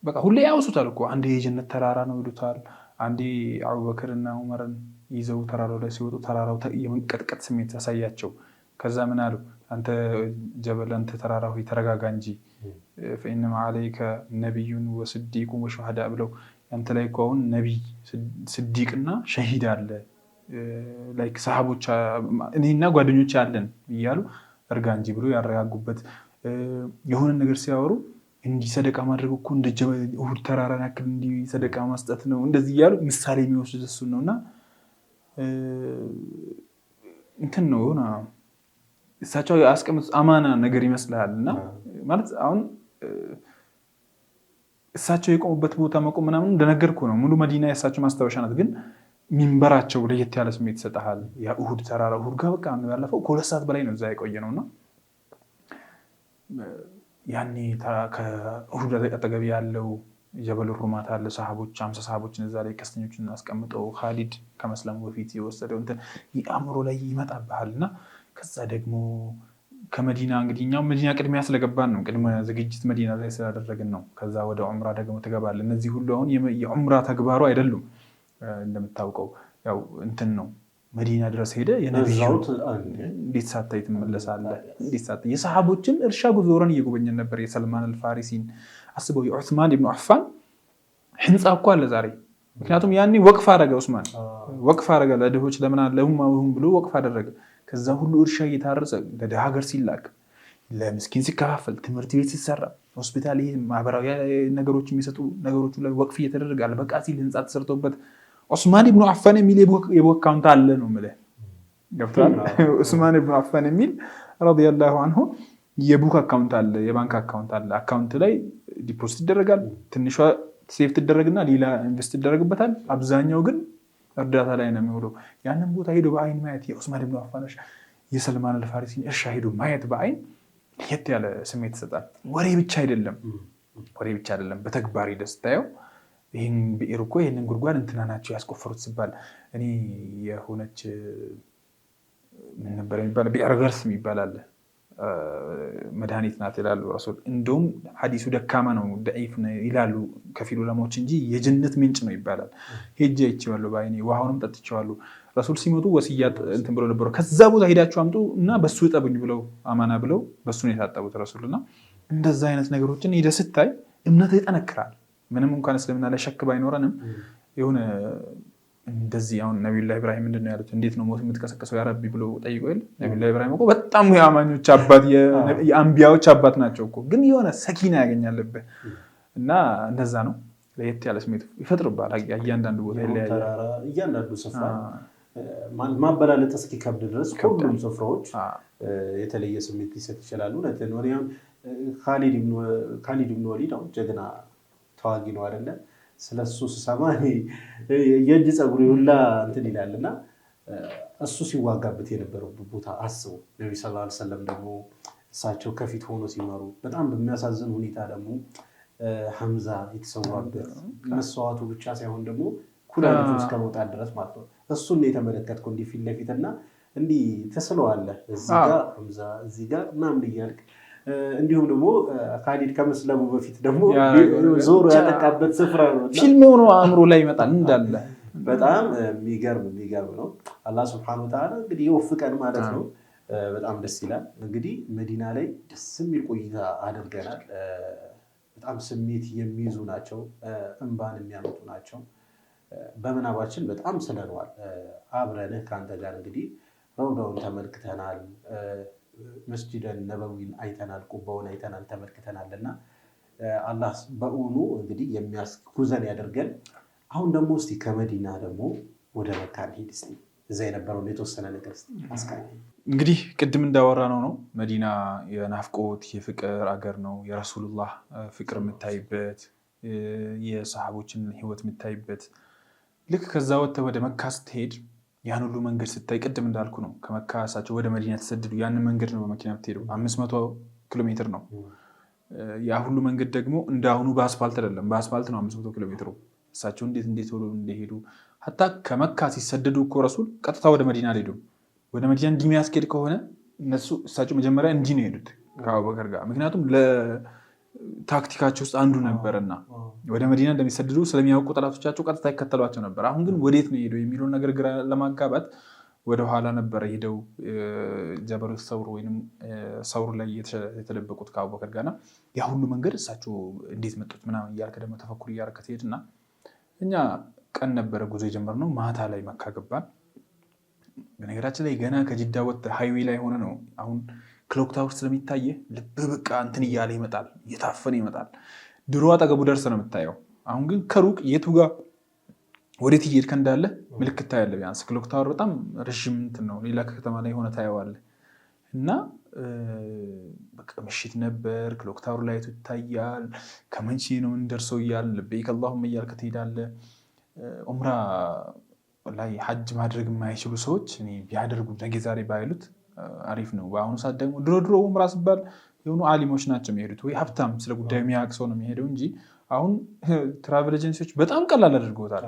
በቃ ሁሌ ያወሱታል እኮ። አንዴ የጀነት ተራራ ነው ይሉታል። አንዴ አቡበክርና ዑመርን ይዘው ተራራው ላይ ሲወጡ ተራራው የመንቀጥቀጥ ስሜት ያሳያቸው። ከዛ ምን አሉ? አንተ ጀበል፣ አንተ ተራራ ሆይ ተረጋጋ እንጂ ፈኢነማ ዓለይከ ነቢዩን ወስዲቁን ወሹሃዳ ብለው አንተ ላይ እኮ አሁን ነቢይ ስዲቅና ሸሂድ አለ፣ ላይክ ሰሃቦች እኔና ጓደኞች አለን እያሉ እርጋ እንጂ ብሎ ያረጋጉበት። የሆነ ነገር ሲያወሩ እንዲህ ሰደቃ ማድረግ እኮ እንደ እሁድ ተራራን ያክል እንዲህ ሰደቃ ማስጠት ነው እንደዚህ እያሉ ምሳሌ የሚወስድ እሱን ነው። እና እንትን ነው ሆነ እሳቸው ያስቀምጡት አማና ነገር ይመስልሃል። እና ማለት አሁን እሳቸው የቆሙበት ቦታ መቆም ምናምን እንደነገርኩ ነው። ሙሉ መዲና የእሳቸው ማስታወሻ ናት። ግን ሚንበራቸው ለየት ያለ ስሜት ይሰጥሃል። ያ ኡሁድ ተራራ ኡሁድ ጋር በቃ ያለፈው ከ2 ሰዓት በላይ ነው እዛ የቆየ ነውና ያኔ ከኡሁድ አጠገብ ያለው ጀበል ሩማት አለ። ሰሃቦች 50 ሰሃቦችን እዛ ላይ ቀስተኞችን አስቀምጠው ኻሊድ ከመስለሙ በፊት የወሰደው እንትን አእምሮ ላይ ይመጣብሃልና ከዛ ደግሞ ከመዲና እንግዲህ እኛው መዲና ቅድሚያ ስለገባን ነው። ቅድመ ዝግጅት መዲና ላይ ስላደረግን ነው። ከዛ ወደ ዑምራ ደግሞ ትገባለህ። እነዚህ ሁሉ አሁን የዑምራ ተግባሩ አይደሉም። እንደምታውቀው ያው እንትን ነው። መዲና ድረስ ሄደ የነብዩ እንዴት ሳታይ ትመለሳለህ? እንዴት ሳታይ የሰሃቦችን እርሻ ጉዞረን እየጎበኘን ነበር። የሰልማን አልፋሪሲን አስበው። የዑስማን ኢብኑ አፋን ህንጻ እኮ አለ ዛሬ። ምክንያቱም ያኔ ወቅፍ አደረገ ዑስማን፣ ወቅፍ አደረገ ለድሆች ለምን ለሁም ብሎ ወቅፍ አደረገ። ከዛ ሁሉ እርሻ እየታረሰ ለድሃ ሀገር ሲላክ፣ ለምስኪን ሲከፋፈል፣ ትምህርት ቤት ሲሰራ፣ ሆስፒታል፣ ይሄ ማህበራዊ ነገሮች የሚሰጡ ነገሮች ላይ ወቅፍ እየተደረገ አልበቃ ሲል ህንጻ ተሰርቶበት ዑስማን ኢብኑ አፋን የሚል የቡክ አካውንት አለ ነው የምልህ። ገብቶሃል? ዑስማን ኢብኑ አፋን የሚል ረዲየላሁ ዐንሁ የቡክ አካውንት አለ፣ የባንክ አካውንት አለ። አካውንት ላይ ዲፖዚት ይደረጋል። ትንሿ ሴፍ ትደረግና ሌላ ኢንቨስት ይደረግበታል። አብዛኛው ግን እርዳታ ላይ ነው የሚውለው። ያንን ቦታ ሄዶ በአይን ማየት የዑስማን ኢብኑ አፋን እርሻ፣ የሰልማን አልፋሪሲን እርሻ ሄዶ ማየት በአይን ለየት ያለ ስሜት ይሰጣል። ወሬ ብቻ አይደለም፣ በተግባር ሂደህ ስታየው ይህን ብዕር እኮ ይህንን ጉድጓድ እንትና ናቸው ያስቆፈሩት ሲባል እኔ የሆነች ምን ነበር የሚባለው ብዕር ገርስ የሚባል አለ። መድኃኒት ናት ይላሉ ረሱል። እንደውም ሐዲሱ ደካማ ነው ደዒፍ ይላሉ ከፊል ዑለማዎች እንጂ የጀነት ምንጭ ነው ይባላል። ሄጄ አይቼዋለሁ በዓይኔ፣ ውሃውንም ጠጥቼዋለሁ። ረሱል ሲሞቱ ወስያት እንትን ብለው ነበሩ። ከዛ ቦታ ሄዳችሁ አምጡ እና በሱ እጠቡኝ ብለው አማና ብለው በሱ ነው የታጠቡት ረሱልና። እንደዛ አይነት ነገሮችን ሄደህ ስታይ እምነትህ ይጠነክራል። ምንም እንኳን እስልምና ላይ ሸክ ባይኖረንም የሆነ እንደዚህ አሁን ነቢዩላህ ኢብራሂም ምንድን ነው ያሉት? እንዴት ነው ሞት የምትቀሰቀሰው ያ ረቢ ብሎ ጠይቀው የለ? ነቢዩላህ ኢብራሂም እኮ በጣም የአማኞች አባት የአንቢያዎች አባት ናቸው እኮ። ግን የሆነ ሰኪና ያገኛለብህ እና እነዛ ነው ለየት ያለ ስሜት ይፈጥርባል። እያንዳንዱ ቦታ ይለያያል። እያንዳንዱ ስፍራ ማበላለጥ እስኪከብድ ድረስ ሁሉም ስፍራዎች የተለየ ስሜት ሊሰጥ ይችላሉ። ካሊድ ብን ወሊድ አሁን ጀግና ተዋጊ ነው አይደለ? ስለሱ ስሰማ የእጅ ፀጉር ሁላ እንትን ይላልና እሱ ሲዋጋበት የነበረበት ቦታ አስቡ። ነብዩ ሰለላሁ ዐለይሂ ወሰለም ደግሞ እሳቸው ከፊት ሆኖ ሲመሩ፣ በጣም በሚያሳዝን ሁኔታ ደግሞ ሐምዛ የተሰዋበት መስዋዕቱ ብቻ ሳይሆን ደግሞ ኩላሊቱ እስከ መውጣት ድረስ ማለት ነው። እሱን የተመለከትኩ እንዲህ ፊት ለፊትና እንዲህ ተስለዋለህ እዚህ ጋር ሐምዛ እዚህ ጋር ምናምን እያልክ እንዲሁም ደግሞ ካሊድ ከመስለሙ በፊት ደግሞ ዞሮ ያጠቃበት ስፍራ ነው። ፊልም ሆኖ አእምሮ ላይ ይመጣል እንዳለ። በጣም የሚገርም ነው። አላህ ሱብሓነሁ ወተዓላ እንግዲህ ይወፍቀን ማለት ነው። በጣም ደስ ይላል። እንግዲህ መዲና ላይ ደስ የሚል ቆይታ አድርገናል። በጣም ስሜት የሚይዙ ናቸው፣ እንባን የሚያመጡ ናቸው። በምናባችን በጣም ስለነዋል። አብረንህ ከአንተ ጋር እንግዲህ ረውዳውን ተመልክተናል። መስጂደን ነበዊን አይተናል፣ ቁባውን አይተናል፣ ተመልክተናል። እና አላህ በእውኑ እንግዲህ የሚያስጉዘን ያደርገን። አሁን ደግሞ እስቲ ከመዲና ደግሞ ወደ መካ እንሂድ። እስቲ እዛ የነበረውን የተወሰነ ነገር እስቲ አስቃኝ። እንግዲህ ቅድም እንዳወራ ነው መዲና የናፍቆት የፍቅር አገር ነው። የረሱሉላህ ፍቅር የምታይበት፣ የሰሃቦችን ህይወት የምታይበት። ልክ ከዛ ወጥተህ ወደ መካ ስትሄድ ያን ሁሉ መንገድ ስታይ ቅድም እንዳልኩ ነው። ከመካ እሳቸው ወደ መዲና ተሰደዱ። ያንን መንገድ ነው በመኪና የምትሄደው። 500 ኪሎ ሜትር ነው ያ ሁሉ መንገድ። ደግሞ እንዳሁኑ በአስፋልት አይደለም፣ በአስፋልት ነው 500 ኪሎ ሜትሩ። እሳቸው እንዴት ሆኖ እንደሄዱ ሀታ ከመካ ሲሰደዱ እኮ ረሱል ቀጥታ ወደ መዲና አልሄዱም። ወደ መዲና እንዲህ የሚያስኬድ ከሆነ እሳቸው መጀመሪያ እንዲህ ነው የሄዱት ከአቡበከር ጋር። ምክንያቱም ለታክቲካቸው ውስጥ አንዱ ነበርና ወደ መዲና እንደሚሰደዱ ስለሚያውቁ ጠላቶቻቸው ቀጥታ ይከተሏቸው ነበር። አሁን ግን ወዴት ነው ሄደው የሚለውን ነገር ግራ ለማጋባት ወደኋላ ነበረ ሄደው ጀበሉ ሰውር ወይም ሰውር ላይ የተደበቁት ከአቡበከር ጋርና ያ ሁሉ መንገድ እሳቸው እንዴት መጡት ምናምን እያልክ ደግሞ ተፈኩር እያደረክ ትሄድና እኛ ቀን ነበረ ጉዞ የጀመርነው። ማታ ላይ መካ ገባን። በነገራችን ላይ ገና ከጅዳ ወጥተህ ሃይዌይ ላይ ሆነ ነው። አሁን ክሎክ ታወር ስለሚታየ ልብ በቃ እንትን እያለ ይመጣል፣ እየታፈነ ይመጣል። ድሮ አጠገቡ ደርሰህ ነው የምታየው። አሁን ግን ከሩቅ የቱ ጋር ወዴት እየሄድክ እንዳለ ምልክት ታያለህ። ቢያንስ ክሎክ ታወር በጣም ረዥም እንትን ነው። ሌላ ከተማ ላይ ሆነ ታየዋለህ። እና በቃ ምሽት ነበር። ክሎክ ታወር ላይ ይታያል። ከመቼ ነው እንደርሰው እያል ለበይክ አላሁመ እያልክ ትሄዳለህ። ዑምራ ላይ ሐጅ ማድረግ የማይችሉ ሰዎች እኔ ቢያደርጉ ነገ ዛሬ ባይሉት አሪፍ ነው። በአሁኑ ሰዓት ደግሞ ድሮ ዑምራ ሲባል የሆኑ አሊሞች ናቸው የሚሄዱት ወይ ሀብታም ስለ ጉዳዩ የሚያውቅ ሰው ነው የሚሄደው እንጂ አሁን ትራቨል ኤጀንሲዎች በጣም ቀላል አድርገውታል።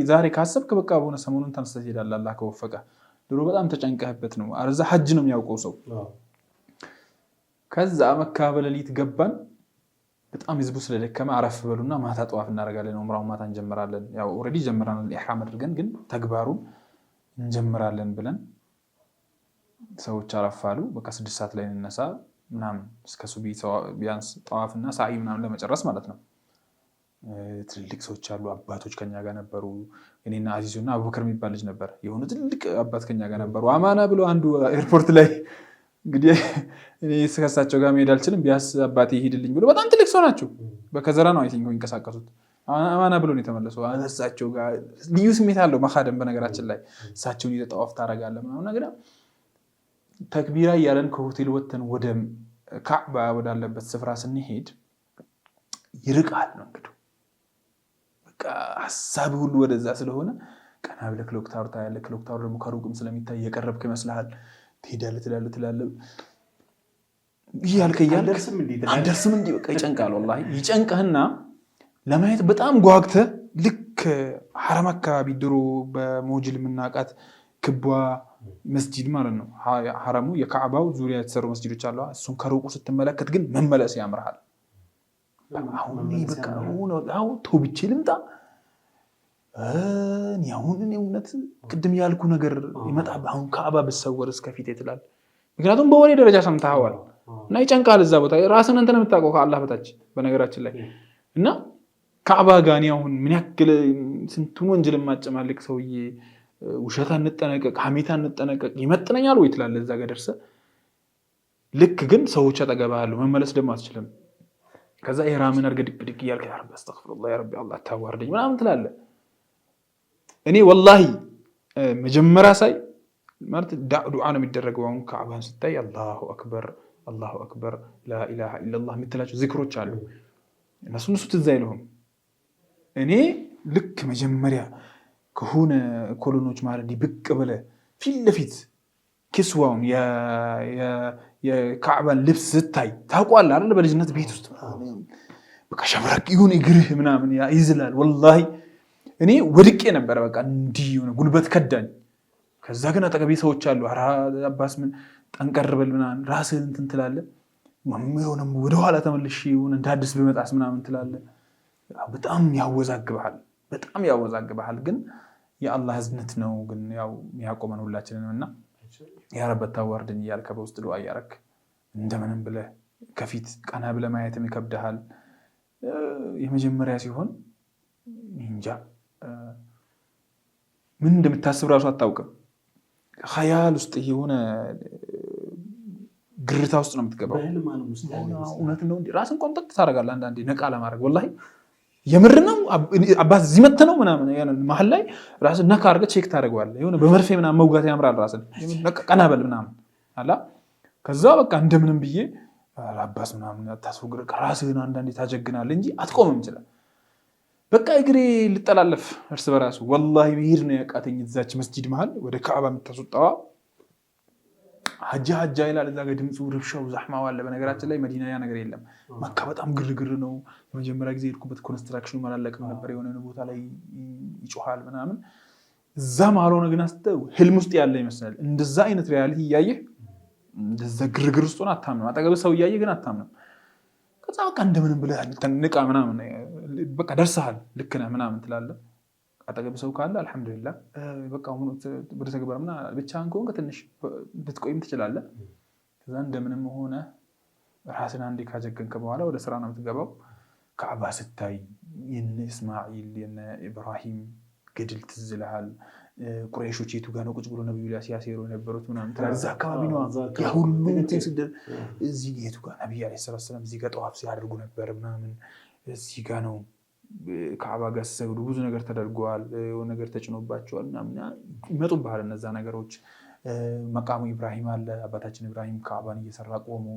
ዛሬ ካሰብክ በቃ በሆነ ሰሞኑን ተነስተህ ትሄዳለህ አላህ ከወፈቀ። ድሮ በጣም ተጨንቀህበት ነው። አረዛ ሐጅ ነው የሚያውቀው ሰው። ከዛ መካ በሌሊት ገባን። በጣም ህዝቡ ስለደከመ አረፍ በሉና ማታ ጠዋፍ እናደርጋለን፣ ዑምራውን ማታ እንጀምራለን። ያው ኦልሬዲ ጀምረናል ኢህራም አድርገን፣ ግን ተግባሩን እንጀምራለን ብለን ሰዎች አረፋሉ። በቃ 6 ሰዓት ላይ እንነሳ ምናምን እስከ ሱቢ ቢያንስ ጠዋፍና ሳዒ ምናምን ለመጨረስ ማለት ነው። ትልልቅ ሰዎች አሉ፣ አባቶች ከኛ ጋር ነበሩ። እኔና አዚዙና አቡበከር የሚባል ልጅ ነበር። የሆኑ ትልቅ አባት ከኛ ጋር ነበሩ። አማና ብሎ አንዱ ኤርፖርት ላይ እንግዲህ እኔ ከእሳቸው ጋር መሄድ አልችልም ቢያንስ አባቴ ይሄድልኝ ብሎ፣ በጣም ትልቅ ሰው ናቸው። በከዘራ ነው አይ ቲንክ የሚንቀሳቀሱት። አማና ብሎ ነው የተመለሰው። እሳቸው ጋር ልዩ ስሜት አለው መካደም። በነገራችን ላይ እሳቸውን ይዘህ ጠዋፍ ታደርጋለህ ምናምን ነገር። ተክቢራ እያለን ከሆቴል ወጥተን ወደ ካዕባ ወዳለበት ስፍራ ስንሄድ ይርቃል ነው እንግዲህ በቃ ሀሳብ ሁሉ ወደዛ ስለሆነ ቀና ብለህ ክሎክ ታወር ታያለህ። ክሎክ ታወር ደግሞ ከሩቅም ስለሚታይ የቀረብክ ይመስልሃል። ትሄዳለህ እያልክ አንደርስም እንዲህ በቃ ይጨንቃል። ወላሂ ይጨንቅህና ለማየት በጣም ጓግተህ ልክ ሐረም አካባቢ ድሮ በሞጅል የምናውቃት ክቧ መስጂድ ማለት ነው። ሐረሙ የካዕባው ዙሪያ የተሰሩ መስጂዶች አሉ። እሱን ከሩቁ ስትመለከት ግን መመለስ ያምርሃል። አሁን ተውብቼ ልምጣ አሁን እውነት ቅድም ያልኩ ነገር ይመጣል። አሁን ካዕባ ብሰወር እስከፊት ትላለህ። ምክንያቱም በወሬ ደረጃ ሰምተኸዋል እና ይጨንቃል። እዛ ቦታ ራስን እንትን የምታውቀው ከአላህ በታች በነገራችን ላይ እና ካዕባ ጋር አሁን ምን ያክል ስንቱን ወንጀል የማጨማልቅ ሰውዬ ውሸት አንጠነቀቅ፣ ሐሜት አንጠነቀቅ፣ ይመጥነኛል ወይ ትላለህ እዛ ጋር ደርሰህ። ልክ ግን ሰዎች አጠገብህ አሉ፣ መመለስ ደግሞ አትችልም። ከዛ ኢህራምን አድርገህ ድቅ እያልክ ያ ረቢ አስተግፊሩላህ ያ ረቢ አላህ አታዋርደኝ ምናምን ትላለህ። እኔ ወላሂ መጀመሪያ ሳይ ማለት ዱዓ ነው የሚደረገው። አሁን ካዕባን ስታይ አላሁ አክበር አላሁ አክበር ላኢላሃ ኢለላህ የምትላቸው ዚክሮች አሉ። እነሱ ትዝ አይልህም። እኔ ልክ መጀመሪያ ከሆነ ኮሎኖች ማለት እንዲህ ብቅ ብለህ ፊት ለፊት ኪስዋውን የካዕባን ልብስ ስታይ ታውቋለህ አይደል? በልጅነት ቤት ውስጥ በቃ ሸብረቅ ይሁን እግርህ ምናምን ይዝላል። ወላሂ እኔ ወድቄ ነበረ። በቃ እንዲህ ሆነ ጉልበት ከዳኝ። ከዛ ግን አጠገቤ ሰዎች አሉ። ኧረ አባስ ምን ጠንቀር በል ምናምን ራስህን እንትን ትላለህ። የሆነም ወደኋላ ተመልሼ ሆነ እንደ አዲስ ብመጣስ ምናምን ትላለህ። በጣም ያወዛግብሃል። ግን የአላህ እዝነት ነው። ግን ያው ያቆመን ሁላችንንም እና ያ ረብ አታዋርደኝ እያልክ በውስጥ ዱዓ እያረክ እንደምንም ብለህ ከፊት ቀና ብለህ ማየትም ይከብድሃል። የመጀመሪያ ሲሆን እንጃ ምን እንደምታስብ ራሱ አታውቅም። ኸያል ውስጥ የሆነ ግርታ ውስጥ ነው የምትገባው። እውነት ነው። ራስን ቆንጠጥ ታደርጋለህ አንዳንዴ ነቃ ለማድረግ። ወላሂ የምር ነው አባት እዚህ መተህ ነው ምናምን መሀል ላይ ራስን ነካ አድርገህ ቼክ ታደርገዋለህ። የሆነ በመርፌ ምናምን መውጋት ያምራል። ራስን ቀና በል ምናምን አላ። ከዛ በቃ እንደምንም ብዬ አባስ ምናምን ታስወግር። ራስህን አንዳንዴ ታጀግናለህ እንጂ አትቆምም ይችላል። በቃ እግሬ ልጠላለፍ እርስ በራሱ ወላሂ መሄድ ነው ያቃተኝ። እዛች መስጂድ መሀል ወደ ካዕባ የምታስወጣዋ ሀጃ ይላል። እዛ ጋር ድምፁ ርብሻው ዛሕማው አለ። በነገራችን ላይ መዲና ያ ነገር የለም። መካ በጣም ግርግር ነው። የመጀመሪያ ጊዜ የሄድኩበት ኮንስትራክሽኑ አላለቅም ነበር። የሆነ ቦታ ላይ ይጮሃል ምናምን። እዛ መሀል ሆነ ግን አስተው ህልም ውስጥ ያለ ይመስላል። እንደዛ አይነት ሪያሊቲ እያየህ እንደዛ ግርግር ውስጥ ሆነ አታምንም። አጠገብህ ሰው እያየህ ግን አታምንም። ከዛ በቃ እንደምንም ብለህ ንቃ ምናምን በቃ ደርሰሃል ልክ ነህ ምናምን ትላለህ። አጠገብ ሰው ካለ አልሐምዱሊላህ በቃ ወደ ተግባር ምናምን ብቻህን ከሆንክ ትንሽ ልትቆይም ትችላለህ። ከዛ እንደምንም ሆነ ራስን አንዴ ካጀገንክ በኋላ ወደ ስራ ነው የምትገባው። ካዕባ ስታይ የነ እስማዒል የነ ኢብራሂም ገድል ትዝ ይልሃል። ቁረይሾች የቱ ጋር ነው ቁጭ ብሎ ነብዩ ላይ ሲያሴሩ የነበሩት ምናምን ትላለህ። እዛ አካባቢ ነው ያ ሁሉ እንትን ስደት። እዚህ የቱ ጋር ነብዩ ዓለይሂ ሰላቱ ወሰላም እዚህ ጋር ጠዋፍ ሲያደርጉ ነበር ምናምን እዚህ ጋር ነው ካዕባ ጋር ሲሰግዱ ብዙ ነገር ተደርገዋል። የሆነ ነገር ተጭኖባቸዋል ምናምን ይመጡብሃል እነዛ ነገሮች። መቃሙ ኢብራሂም አለ። አባታችን ኢብራሂም ካዕባን እየሰራ ቆሞ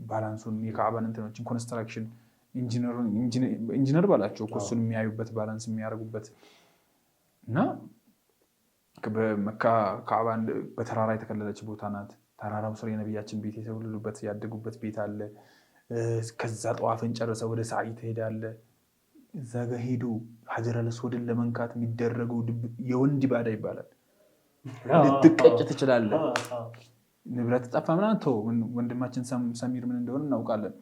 ባላንሱን የካዕባን እንትኖችን ኮንስትራክሽን ኢንጂነር ባላቸው እኮ እሱን የሚያዩበት ባላንስ የሚያደርጉበት እና በመካ ካዕባን በተራራ የተከለለች ቦታ ናት። ተራራው ስር የነቢያችን ቤት የተወለዱበት ያደጉበት ቤት አለ። ከዛ ጠዋፍን ጨርሰው ወደ ሳዒ ትሄዳለህ። እዛ ጋ ሄዱ ሀጀረል አስወድን ለመንካት የሚደረገው የወንድ ባዳ ይባላል። ልትቀጭ ትችላለህ። ንብረት ጠፋ ምናምን ተው። ወንድማችን ሰሚር ምን እንደሆነ እናውቃለን።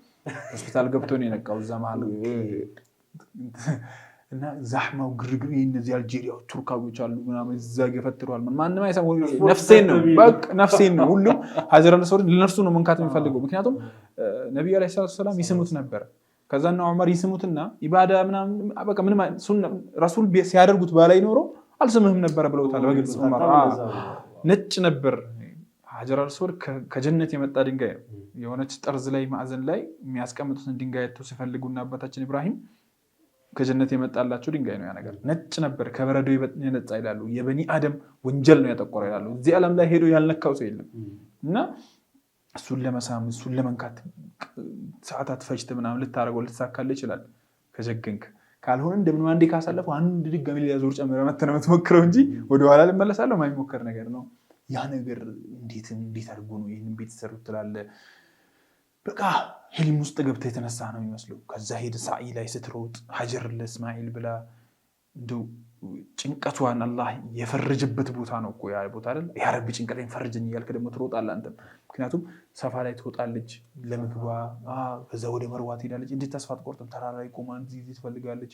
ሆስፒታል ገብቶ ነው የነቃው እዛ መሀል እና ዛሕማው ግርግር እነዚህ አልጄሪያዎች ቱርካዎች አሉ ምናምን እዛ ገፈትሯል። ማንም አይሰማ። ነፍሴን ነው በቃ ነፍሴን ነው። ሁሉም ሀጀረል አስወድን ለነፍሱ ነው መንካት የሚፈልገው። ምክንያቱም ነብዩ አለይሂ ሰላም ይስሙት ነበር። ከዛና ዑመር ይስሙትና ኢባዳ ምናምን በቃ ምንም ረሱል ሲያደርጉት ባላይ ኖሮ አልስምህም ነበር ብለውታል በግልጽ። ዑመር ነጭ ነበር። ሀጀረል አስወድ ከጀነት የመጣ ድንጋይ ነው። የሆነች ጠርዝ ላይ ማዕዘን ላይ የሚያስቀምጡትን ድንጋይ ተው ሲፈልጉና አባታችን ኢብራሂም ከጀነት የመጣላቸው ድንጋይ ነው። ያ ነገር ነጭ ነበር፣ ከበረዶ የነጻ ይላሉ። የበኒ አደም ወንጀል ነው ያጠቆረ ይላሉ። እዚህ ዓለም ላይ ሄዶ ያልነካው ሰው የለም። እና እሱን ለመሳም እሱን ለመንካት ሰዓታት ፈጅት ምናምን ልታደርገው ልትሳካልህ ይችላል ከጀገንክ። ካልሆነ እንደምን አንዴ ካሳለፉ አንድ ድጋሚ ሌላ ዙር ጨምረህ መተህ ነው የምትሞክረው እንጂ ወደኋላ ልመለሳለሁ የማይሞከር ነገር ነው። ያ ነገር እንዴት አድርጎ ነው ይህንን ቤት ሰሩት ትላለህ። በቃ ህልም ውስጥ ገብተህ የተነሳ ነው የሚመስለው። ከዛ ሄድ ሳዒ ላይ ስትሮጥ ሀጀር ለእስማኤል ብላ እንደው ጭንቀቷን አላህ የፈረጀበት ቦታ ነው እኮ ያ ቦታ አይደል? ያ ረቢ ጭንቀቴን ፈርጀኝ እያልክ ደግሞ ትሮጣለህ አንተም። ምክንያቱም ሰፋ ላይ ትወጣለች ለምግቧ፣ ከዛ ወደ መርዋ ትሄዳለች። እንዴት ተስፋ አትቆርጥም? ተራራ ላይ ቆማ እዚህ ትፈልጋለች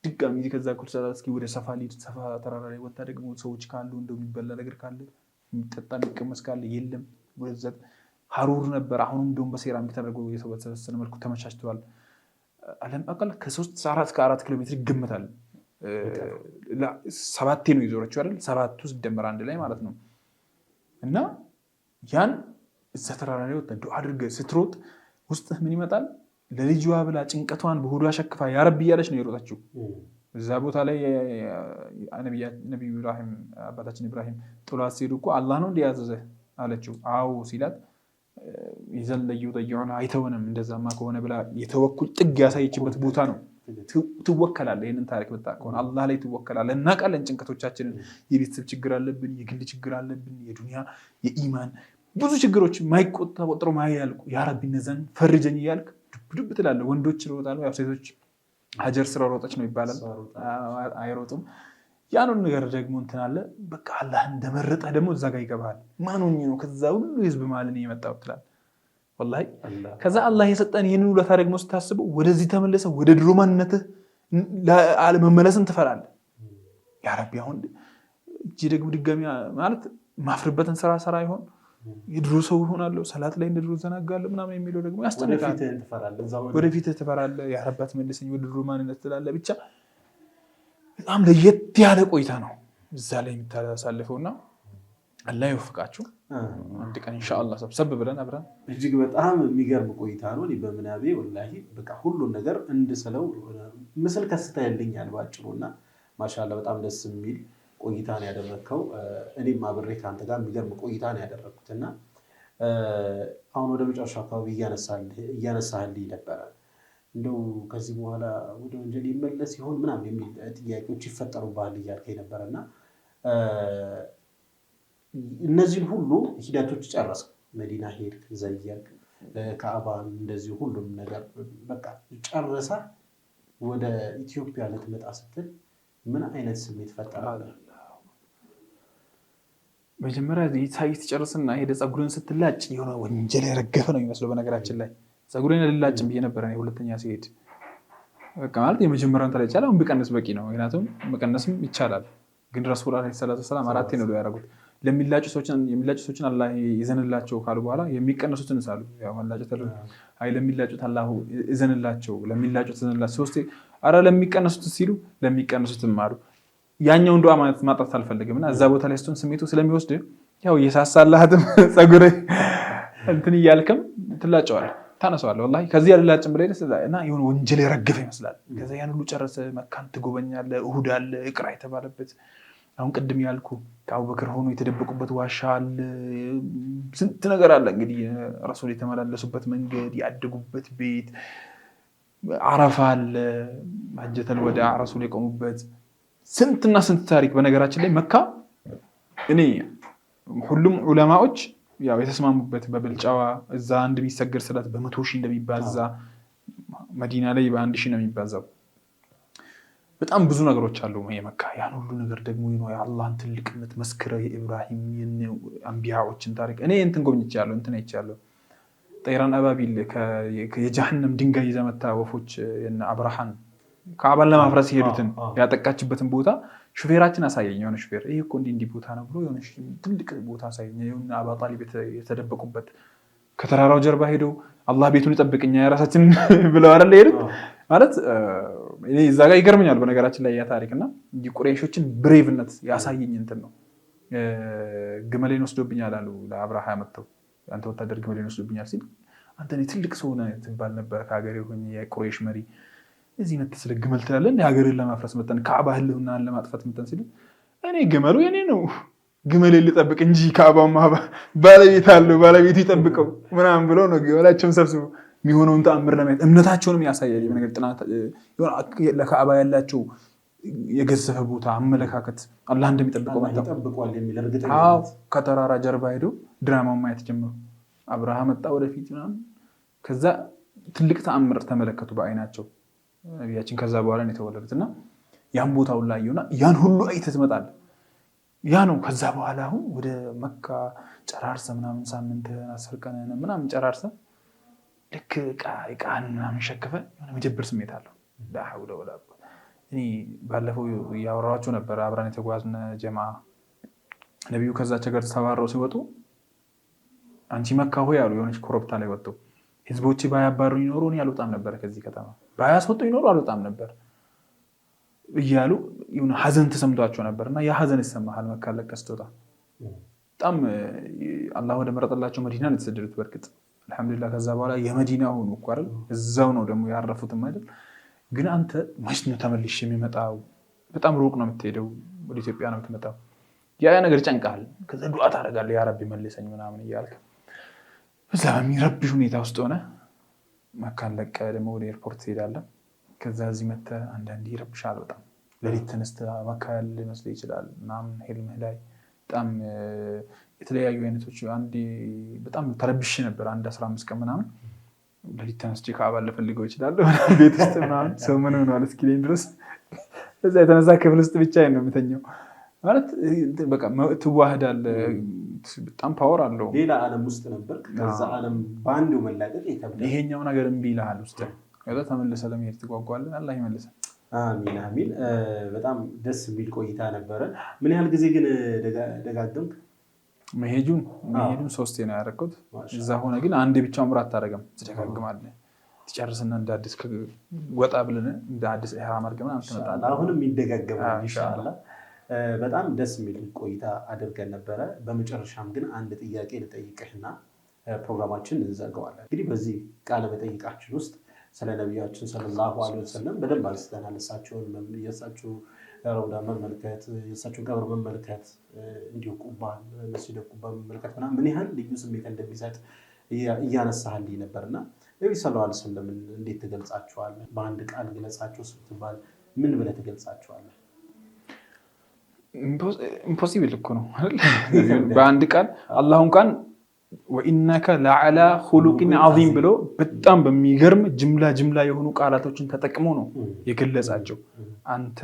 ድጋሚ። ከዛ እስኪ ወደ ሰፋ ሊድ ሰፋ ተራራ ላይ ወጣ ደግሞ ሰዎች ካሉ እንደው የሚበላ ነገር ካለ የሚጠጣ የሚቀመስ ካለ የለም። ወደዛ ሀሩር ነበር። አሁንም እንደውም በሴራሚክ ተደርጎ የተወሰነ መልኩ ተመቻችተዋል። አለም አቀል ከ3-4 ኪሎ ሜትር ይገመታል። 7 ነው የዞረችው አይደል? 7 ሲደመር አንድ ላይ ማለት ነው። እና ያን እዛ ተራራ ላይ ወጣ ዱዓ አድርገህ ስትሮጥ ውስጥህ ምን ይመጣል? ለልጇ ብላ ጭንቀቷን በሆዷ ሸክፋ ያ ረቢ እያለች ነው የሮጠችው። እዛ ቦታ ላይ ነቢዩ ኢብራሂም አባታችን ኢብራሂም ጥሏት ሲሄዱ እኮ አላህ ነው እንዲያዘዘህ አለችው። አዎ ሲላት ይዘን ለዩጠይዑና አይተውንም እንደዛማ ከሆነ ብላ የተወኩል ጥግ ያሳየችበት ቦታ ነው። ትወከላለህ። ይህንን ታሪክ ብታውቅ ከሆነ አላህ ላይ ትወከላለህ። እናውቃለን ጭንቀቶቻችንን። የቤተሰብ ችግር አለብን፣ የግል ችግር አለብን፣ የዱንያ የኢማን ብዙ ችግሮች ማይቆጠሩ ማያልቁ። ያ ረቢ እነዛን ፈርጀኝ እያልክ ዱብ ትላለህ። ወንዶች ይሮጣሉ፣ ያው ሴቶች ሀጀር ስራ ሮጠች ነው ይባላል፣ አይሮጡም። ያንን ነገር ደግሞ እንትን አለ በቃ አላህ እንደመረጠ ደግሞ እዛ ጋር ይገባል። ማን ሆኜ ነው ከዛ ሁሉ ህዝብ ማለት ነው የመጣው ትላለህ። ወላሂ ከዛ አላህ የሰጠን ይህንን ውለታ ደግሞ ስታስበው ወደዚህ ተመለሰ ወደ ድሮ ማንነትህ አለመመለስን ትፈራለህ። ያ ረቢ አሁን እጅ ደግሞ ድጋሚ ማለት ማፍርበትን ስራ ይሆን የድሮ ሰው ሆናለሁ ሰላት ላይ እንደ ድሮ ዘናጋለሁ ምናምን የሚለው ደግሞ ያስጨንቃል። ወደፊትህ ትፈራለህ። ያ ረቢ አትመልሰኝ ወደ ድሮ ማንነት ትላለህ። ብቻ በጣም ለየት ያለ ቆይታ ነው እዛ ላይ የምታሳልፈውና አላህ ይወፍቃችሁ። አንድ ቀን ኢንሻአላህ ሰብሰብ ብለን አብረን እጅግ በጣም የሚገርም ቆይታ ነው። እኔ በምናቤ ወላሂ በቃ ሁሉን ነገር እንድስለው ምስል ከስተያልኛል ባጭሩና ማሻአላህ በጣም ደስ የሚል ቆይታ ነው ያደረከው። እኔም አብሬ ካንተ ጋር የሚገርም ቆይታ ነው ያደረኩትና አሁን ወደ መጨረሻ አካባቢ እያነሳህልኝ ነበረ እንደው ከዚህ በኋላ ወደ ወንጀል ይመለስ ይሆን ምናምን የሚል ጥያቄዎች ይፈጠሩብሃል እያልከኝ ነበረና እነዚህን ሁሉ ሂደቶች ጨረስክ። መዲና ሄድክ፣ ዘየርክ፣ ካዕባን እንደዚህ ሁሉም ነገር በቃ ጨረሰ። ወደ ኢትዮጵያ ልትመጣ ስትል ምን አይነት ስሜት ፈጠረ? መጀመሪያ ሳይት ጨርስና ሄደ ፀጉርን ስትላጭ የሆነ ወንጀል የረገፈ ነው የሚመስለው። በነገራችን ላይ ፀጉሬን ልላጭም ብዬ ነበረ ሁለተኛ ሲሄድ በቃ ማለት የመጀመሪያውን ተላጭ ያለ አሁን ቢቀንስ በቂ ነው። ምክንያቱም መቀነስም ይቻላል። ግን ረሱል አለይሂ ሰላቱ ወሰላም 4 ነው ያደረጉት። የሚላጩ ሰዎችን አላህ ይዘንላቸው ካሉ በኋላ የሚቀነሱትን ሳሉ ያው አላጭ ለሚላጩት አላህ ይዘንላቸው ለሚላጩት ይዘንላቸው 3 አረ ለሚቀነሱት ሲሉ ለሚቀነሱትም አሉ። ያኛው ዱዓ ማጣት አልፈልግምና እዛ ቦታ ላይ ስትሆን ስሜቱ ስለሚወስድ ያው እየሳሳላህም ፀጉሬ እንትን እያልክም ትላጨዋለህ ታነሳዋለህ። ወላሂ ከዚህ ያልላጭም ብለህ እና የሆነ ወንጀል የረገፈ ይመስላል። ከዛ ያን ሁሉ ጨረሰ መካን ትጎበኛለህ። እሁድ አለ እቅራ የተባለበት አሁን ቅድም ያልኩ ከአቡበክር ሆኖ የተደበቁበት ዋሻ አለ። ስንት ነገር አለ እንግዲህ ረሱል የተመላለሱበት መንገድ፣ ያደጉበት ቤት፣ አረፋ አለ፣ ሐጀተል ወዳ ረሱል የቆሙበት ስንትና ስንት ታሪክ። በነገራችን ላይ መካ እኔ ሁሉም ዑለማዎች ያው የተስማሙበት በብልጫዋ እዛ አንድ የሚሰገድ ስላት በ100,000 እንደሚባዛ መዲና ላይ በ1,000 ነው የሚባዛው። በጣም ብዙ ነገሮች አሉ የመካ። ያን ሁሉ ነገር ደግሞ የአላህን ትልቅነት መስክረ የኢብራሂም የአንቢያዎችን ታሪክ እኔ እንትን ጎብኝቻለሁ፣ እንትን አይቻለሁ። ጠይራን አባቢል የጀሃነም ድንጋይ ይዘመታ ወፎች አብርሃን ከአባን ለማፍረስ የሄዱትን ያጠቃችበትን ቦታ ሹፌራችን አሳየኝ። የሆነ ሹፌር ይሄ እኮ እንዲህ ቦታ ነው ብሎ የሆነ ትልቅ ቦታ አሳየኝ። የሆነ አባ ጣሊብ የተደበቁበት ከተራራው ጀርባ ሄደው አላህ ቤቱን ይጠብቅኛ የራሳችን ብለው አይደል ሄዱት ማለት እኔ እዛ ጋር ይገርመኛል። በነገራችን ላይ ያ ታሪክና የቁረይሾችን ብሬቭነት ያሳየኝ እንትን ነው። ግመሌን ወስዶብኛል አሉ ለአብርሃ መጥተው አንተ ወታደር ግመሌን ወስዶብኛል ሲል አንተ ትልቅ ሰው ነህ ትባል ነበር ከሀገሬ ሆኜ የቁረይሽ መሪ እዚህ መጥተህ ስለ ግመል ትላለህ የሀገርን ለማፍረስ መጥተን ከአባ ህልውናን ለማጥፋት መጥተን ሲሉ እኔ ግመሉ የኔ ነው ግመሌን ልጠብቅ እንጂ ከአባማ ባለቤት አለው ባለቤቱ ይጠብቀው ምናምን ብለው ነው ግመላቸውን ሰብስበው የሚሆነውን ተአምር ለማየት እምነታቸውንም ያሳያል። በነገር ጥናት ለካዕባ ያላቸው የገዘፈ ቦታ አመለካከት አላህ እንደሚጠብቀው ይጠብቀዋል የሚል እርግጠኝነት ከተራራ ጀርባ ሄደው ድራማውን ማየት ጀመሩ። አብርሃም መጣ ወደፊት ምናምን ከዛ ትልቅ ተአምር ተመለከቱ በአይናቸው ነቢያችን። ከዛ በኋላ ነው የተወለዱት እና ያን ቦታውን ላየውና ያን ሁሉ አይተህ ትመጣለህ። ያ ነው ከዛ በኋላ አሁን ወደ መካ ጨራርሰ ምናምን ሳምንት 10 ቀን ምናምን ጨራርሰ ልክ ቃን ምናምን ሸክፈ የሆነ መጀበር ስሜት አለው። ዳሐውለ ወላ እኔ ባለፈው ያወራኋቸው ነበር። አብረን የተጓዝነ ጀማ ነብዩ ከዛች ሀገር ተባረው ሲወጡ አንቺ መካ ሆይ ያሉ የሆነች ኮረብታ ላይ ወጥተው ህዝቦቼ ባያባሩኝ ኖሮ እኔ አልወጣም ነበር ከዚህ ከተማ ባያስወጡኝ ኖሮ አልወጣም ነበር እያሉ የሆነ ሀዘን ተሰምቷቸው ነበርና ያ ሀዘን ይሰማሃል መካ ለቀህ ስትወጣ። በጣም አላህ ወደ መረጠላቸው መዲና ነው የተሰደዱት። በርግጥ አልሐምዱሊላህ ከዛ በኋላ የመዲና ሆኑ እኮ አይደል እዛው ነው ደግሞ ያረፉትም አይደል። ግን አንተ መች ነው ተመልሼ የሚመጣው? በጣም ሩቅ ነው የምትሄደው፣ ወደ ኢትዮጵያ ነው የምትመጣው። ያ ነገር ይጨንቃል። ከዛ ዱዓ ታደርጋለህ ያ ረቢ መልሰኝ ምናምን እያልክ በዛ በሚረብሽ ሁኔታ ውስጥ ሆነ መካን ለቀህ ደግሞ ወደ ኤርፖርት ትሄዳለህ። ከዛ እዚህ መተህ አንዳንዴ ይረብሻል በጣም። ሌሊት ተነስተህ መካ ያለ ሊመስልህ ይችላል ምናምን ህልምህ ላይ በጣም የተለያዩ አይነቶች። አንዴ በጣም ተረብሼ ነበር አንድ 15 ቀን ምናምን ሌሊት ተነስቼ ከአባል ልፈልገው ይችላለሁ ቤት ውስጥ ምናምን ሰው ምን ሆኗል እስኪለኝ ድረስ በዛ የተነሳ ክፍል ውስጥ ብቻዬን ነው የምተኛው። ማለት በቃ ትዋህዳለህ። በጣም ፓወር አለው። ሌላ ዓለም ውስጥ ነበር። ከዛ ዓለም በአንዱ መላቀቅ ይከብዳል። ይሄኛው ነገር እምቢ ይልሃል ውስጥ ከዛ ተመልሰህ ለመሄድ ትጓጓለህ። አላህ ይመልሰን። አሚን አሚን። በጣም ደስ የሚል ቆይታ ነበረ። ምን ያህል ጊዜ ግን ደጋግምክ? መሄዱን 3 ነው ያደረኩት። እዛ ሆነ ግን አንዴ ብቻ ዑምራ አታደርግም፣ ትደጋግማለህ። ትጨርስና እንደ አዲስ ወጣ ብለን እንደ አዲስ ኢህራም አድርገን ምናምን ትመጣለህ። አሁንም ይደጋገማል ኢንሻአላህ። በጣም ደስ የሚል ቆይታ አድርገን ነበረ። በመጨረሻም ግን አንድ ጥያቄ ልጠይቅህና ፕሮግራማችን እንዘጋዋለን። እንግዲህ በዚህ ቃለ መጠይቃችን ውስጥ ስለ ነቢያችን ሰለላሁ ዐለይሂ ወሰለም በደንብ አንስተናል። የእሳቸው ረውዳ መመልከት፣ የእሳቸውን ቀብር መመልከት፣ እንዲሁ ቁባን መስጂድ ቁባን መመልከት ምናምን ምን ያህል ልዩ ስሜት እንደሚሰጥ እያነሳህልኝ ነበርና ነቢ ሰለላሁ ዐለይሂ ወሰለም እንዴት ትገልጻቸዋለህ? በአንድ ቃል ግለጻቸው ስትባል ምን ብለህ ትገልጻቸዋለህ? ኢምፖሲብል እኮ ነው በአንድ ቃል። አላህ እንኳን ወኢነከ ለዐላ ኹሉቂን ዐዚም ብሎ በጣም በሚገርም ጅምላ የሆኑ ቃላቶችን ተጠቅሞ ነው የገለጻቸው። አንተ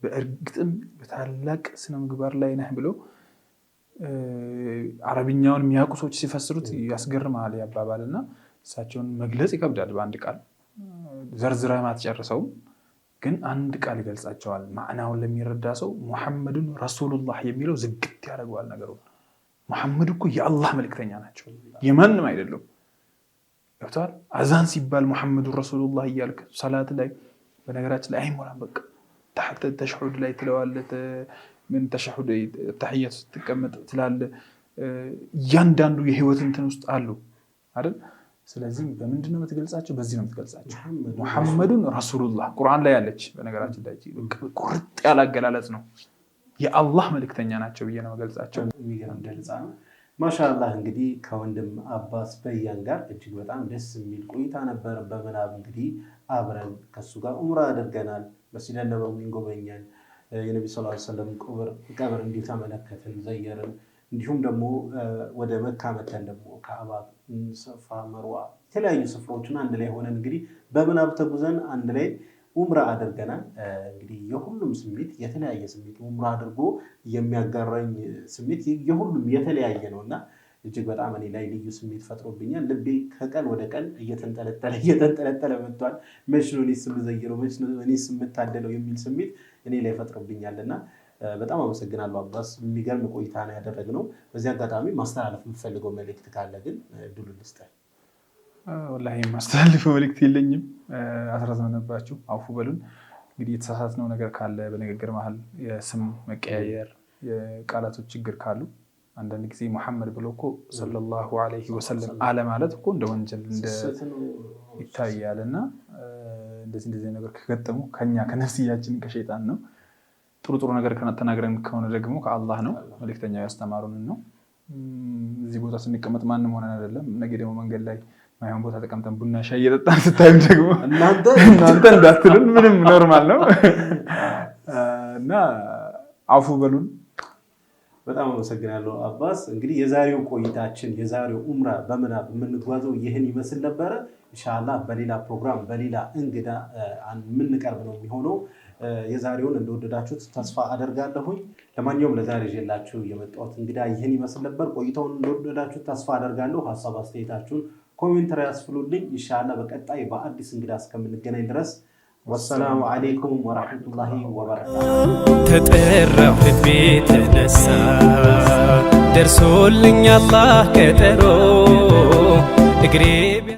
በእርግጥም በታላቅ ስነ ምግባር ላይ ነህ ብሎ አረብኛውን የሚያውቁ ሰዎች ሲፈስሩት ያስገርማል ያባባልና እሳቸውን መግለጽ ይከብዳል በአንድ ቃል ዘርዝረህ ማትጨርሰውም። ግን አንድ ቃል ይገልጻቸዋል። ማዕናውን ለሚረዳ ሰው ሙሐመዱን ረሱሉላህ የሚለው ዝግት ያደርገዋል ነገሩ። ሙሐመድ እኮ የአላህ መልእክተኛ ናቸው፣ የማንም አይደለም። ገብቶሃል? አዛን ሲባል ሙሐመዱን ረሱሉላህ እያልክ ሰላት ላይ በነገራችን ላይ አይሞላም። በቃ ታህተ ተሽሁድ ላይ ትለዋለህ። ምን ተሽሁድ ተህiyat ስትቀመጥ ትላለህ። እያንዳንዱ የህይወት እንትን ውስጥ አሉ አይደል? ስለዚህ በምንድነው የምትገልጻቸው? በዚህ ነው የምትገልጻቸው። ሙሐመዱን ረሱሉላህ ቁርአን ላይ ያለች በነገራችን ላይ ቁርጥ ያለ አገላለጽ ነው። የአላህ መልእክተኛ ናቸው ብዬ ነው ገልጻቸው። የሚገርም ገለጻ ነው። ማሻአላህ እንግዲህ ከወንድም አባስ በያን ጋር እጅግ በጣም ደስ የሚል ቆይታ ነበር። በምናብ እንግዲህ አብረን ከሱ ጋር ኡምራ አድርገናል። መስጂድ ነበዊን ጎበኘን። የነቢ ሰለላሁ ዐለይሂ ወሰለም ቀብር እንዲሁ ተመለከትን፣ ዘየርን። እንዲሁም ደግሞ ወደ መካ መተን ደግሞ ካዕባ፣ ሰፋ፣ መርዋ የተለያዩ ስፍራዎችን አንድ ላይ ሆነን እንግዲህ በምናብ ተጉዘን አንድ ላይ ኡምራ አድርገናል። እንግዲህ የሁሉም ስሜት የተለያየ ስሜት ኡምራ አድርጎ የሚያጋራኝ ስሜት የሁሉም የተለያየ ነው እና እጅግ በጣም እኔ ላይ ልዩ ስሜት ፈጥሮብኛል። ልቤ ከቀን ወደ ቀን እየተንጠለጠለ መጥቷል። መች ነው እኔስ የምዘይረው፣ መች ነው እኔስ የምታደለው የሚል ስሜት እኔ ላይ ፈጥሮብኛል እና በጣም አመሰግናለሁ አባስ። የሚገርም ቆይታ ነው ያደረግነው። በዚህ አጋጣሚ ማስተላለፍ የምፈልገው መልእክት ካለ ግን እድሉ ልስጥህ። ወላሂ የማስተላልፈው መልእክት የለኝም። አስረዘምንባችሁ፣ አውፉ በሉን። እንግዲህ የተሳሳትነው ነገር ካለ በንግግር መሀል የስም መቀያየር፣ የቃላቶች ችግር ካሉ አንዳንድ ጊዜ ሙሐመድ ብሎ እኮ ሰለላሁ ዐለይሂ ወሰለም አለ ማለት እኮ እንደ ወንጀል ይታያል እና እንደዚህ ነገር ከገጠሙ ከኛ ከነፍስያችን ከሸይጣን ነው። ጥሩ ጥሩ ነገር ተናግረን ከሆነ ደግሞ ከአላህ ነው። መልእክተኛው ያስተማሩንን ነው። እዚህ ቦታ ስንቀመጥ ማንም ሆነን አይደለም። ነገ ደግሞ መንገድ ላይ ማይሆን ቦታ ተቀምጠን ቡና ሻይ እየጠጣን ስታዩም ደግሞ እናንተ እንዳትሉን ምንም ኖርማል ነው እና አፉ በሉን። በጣም አመሰግናለሁ አባስ። እንግዲህ የዛሬው ቆይታችን የዛሬው ኡምራ በምናብ የምንጓዘው ይህን ይመስል ነበረ። ኢንሻአላህ በሌላ ፕሮግራም በሌላ እንግዳ የምንቀርብ ነው የሚሆነው። የዛሬውን እንደወደዳችሁት ተስፋ አደርጋለሁኝ። ለማንኛውም ለዛሬ ይዤላችሁ የመጣሁት እንግዳ ይህን ይመስል ነበር። ቆይታውን እንደወደዳችሁት ተስፋ አደርጋለሁ። ሀሳብ አስተያየታችሁን ኮሜንት ላይ ያስፍሉልኝ። ኢንሻአላህ በቀጣይ በአዲስ እንግዳ እስከምንገናኝ ድረስ ወሰላሙ አለይኩም ወራህመቱላሂ ወበረካቱ። ተጠራሁ ልቤ ተነሳ ደርሶልኝ አላህ ቀጠሮ እግሬ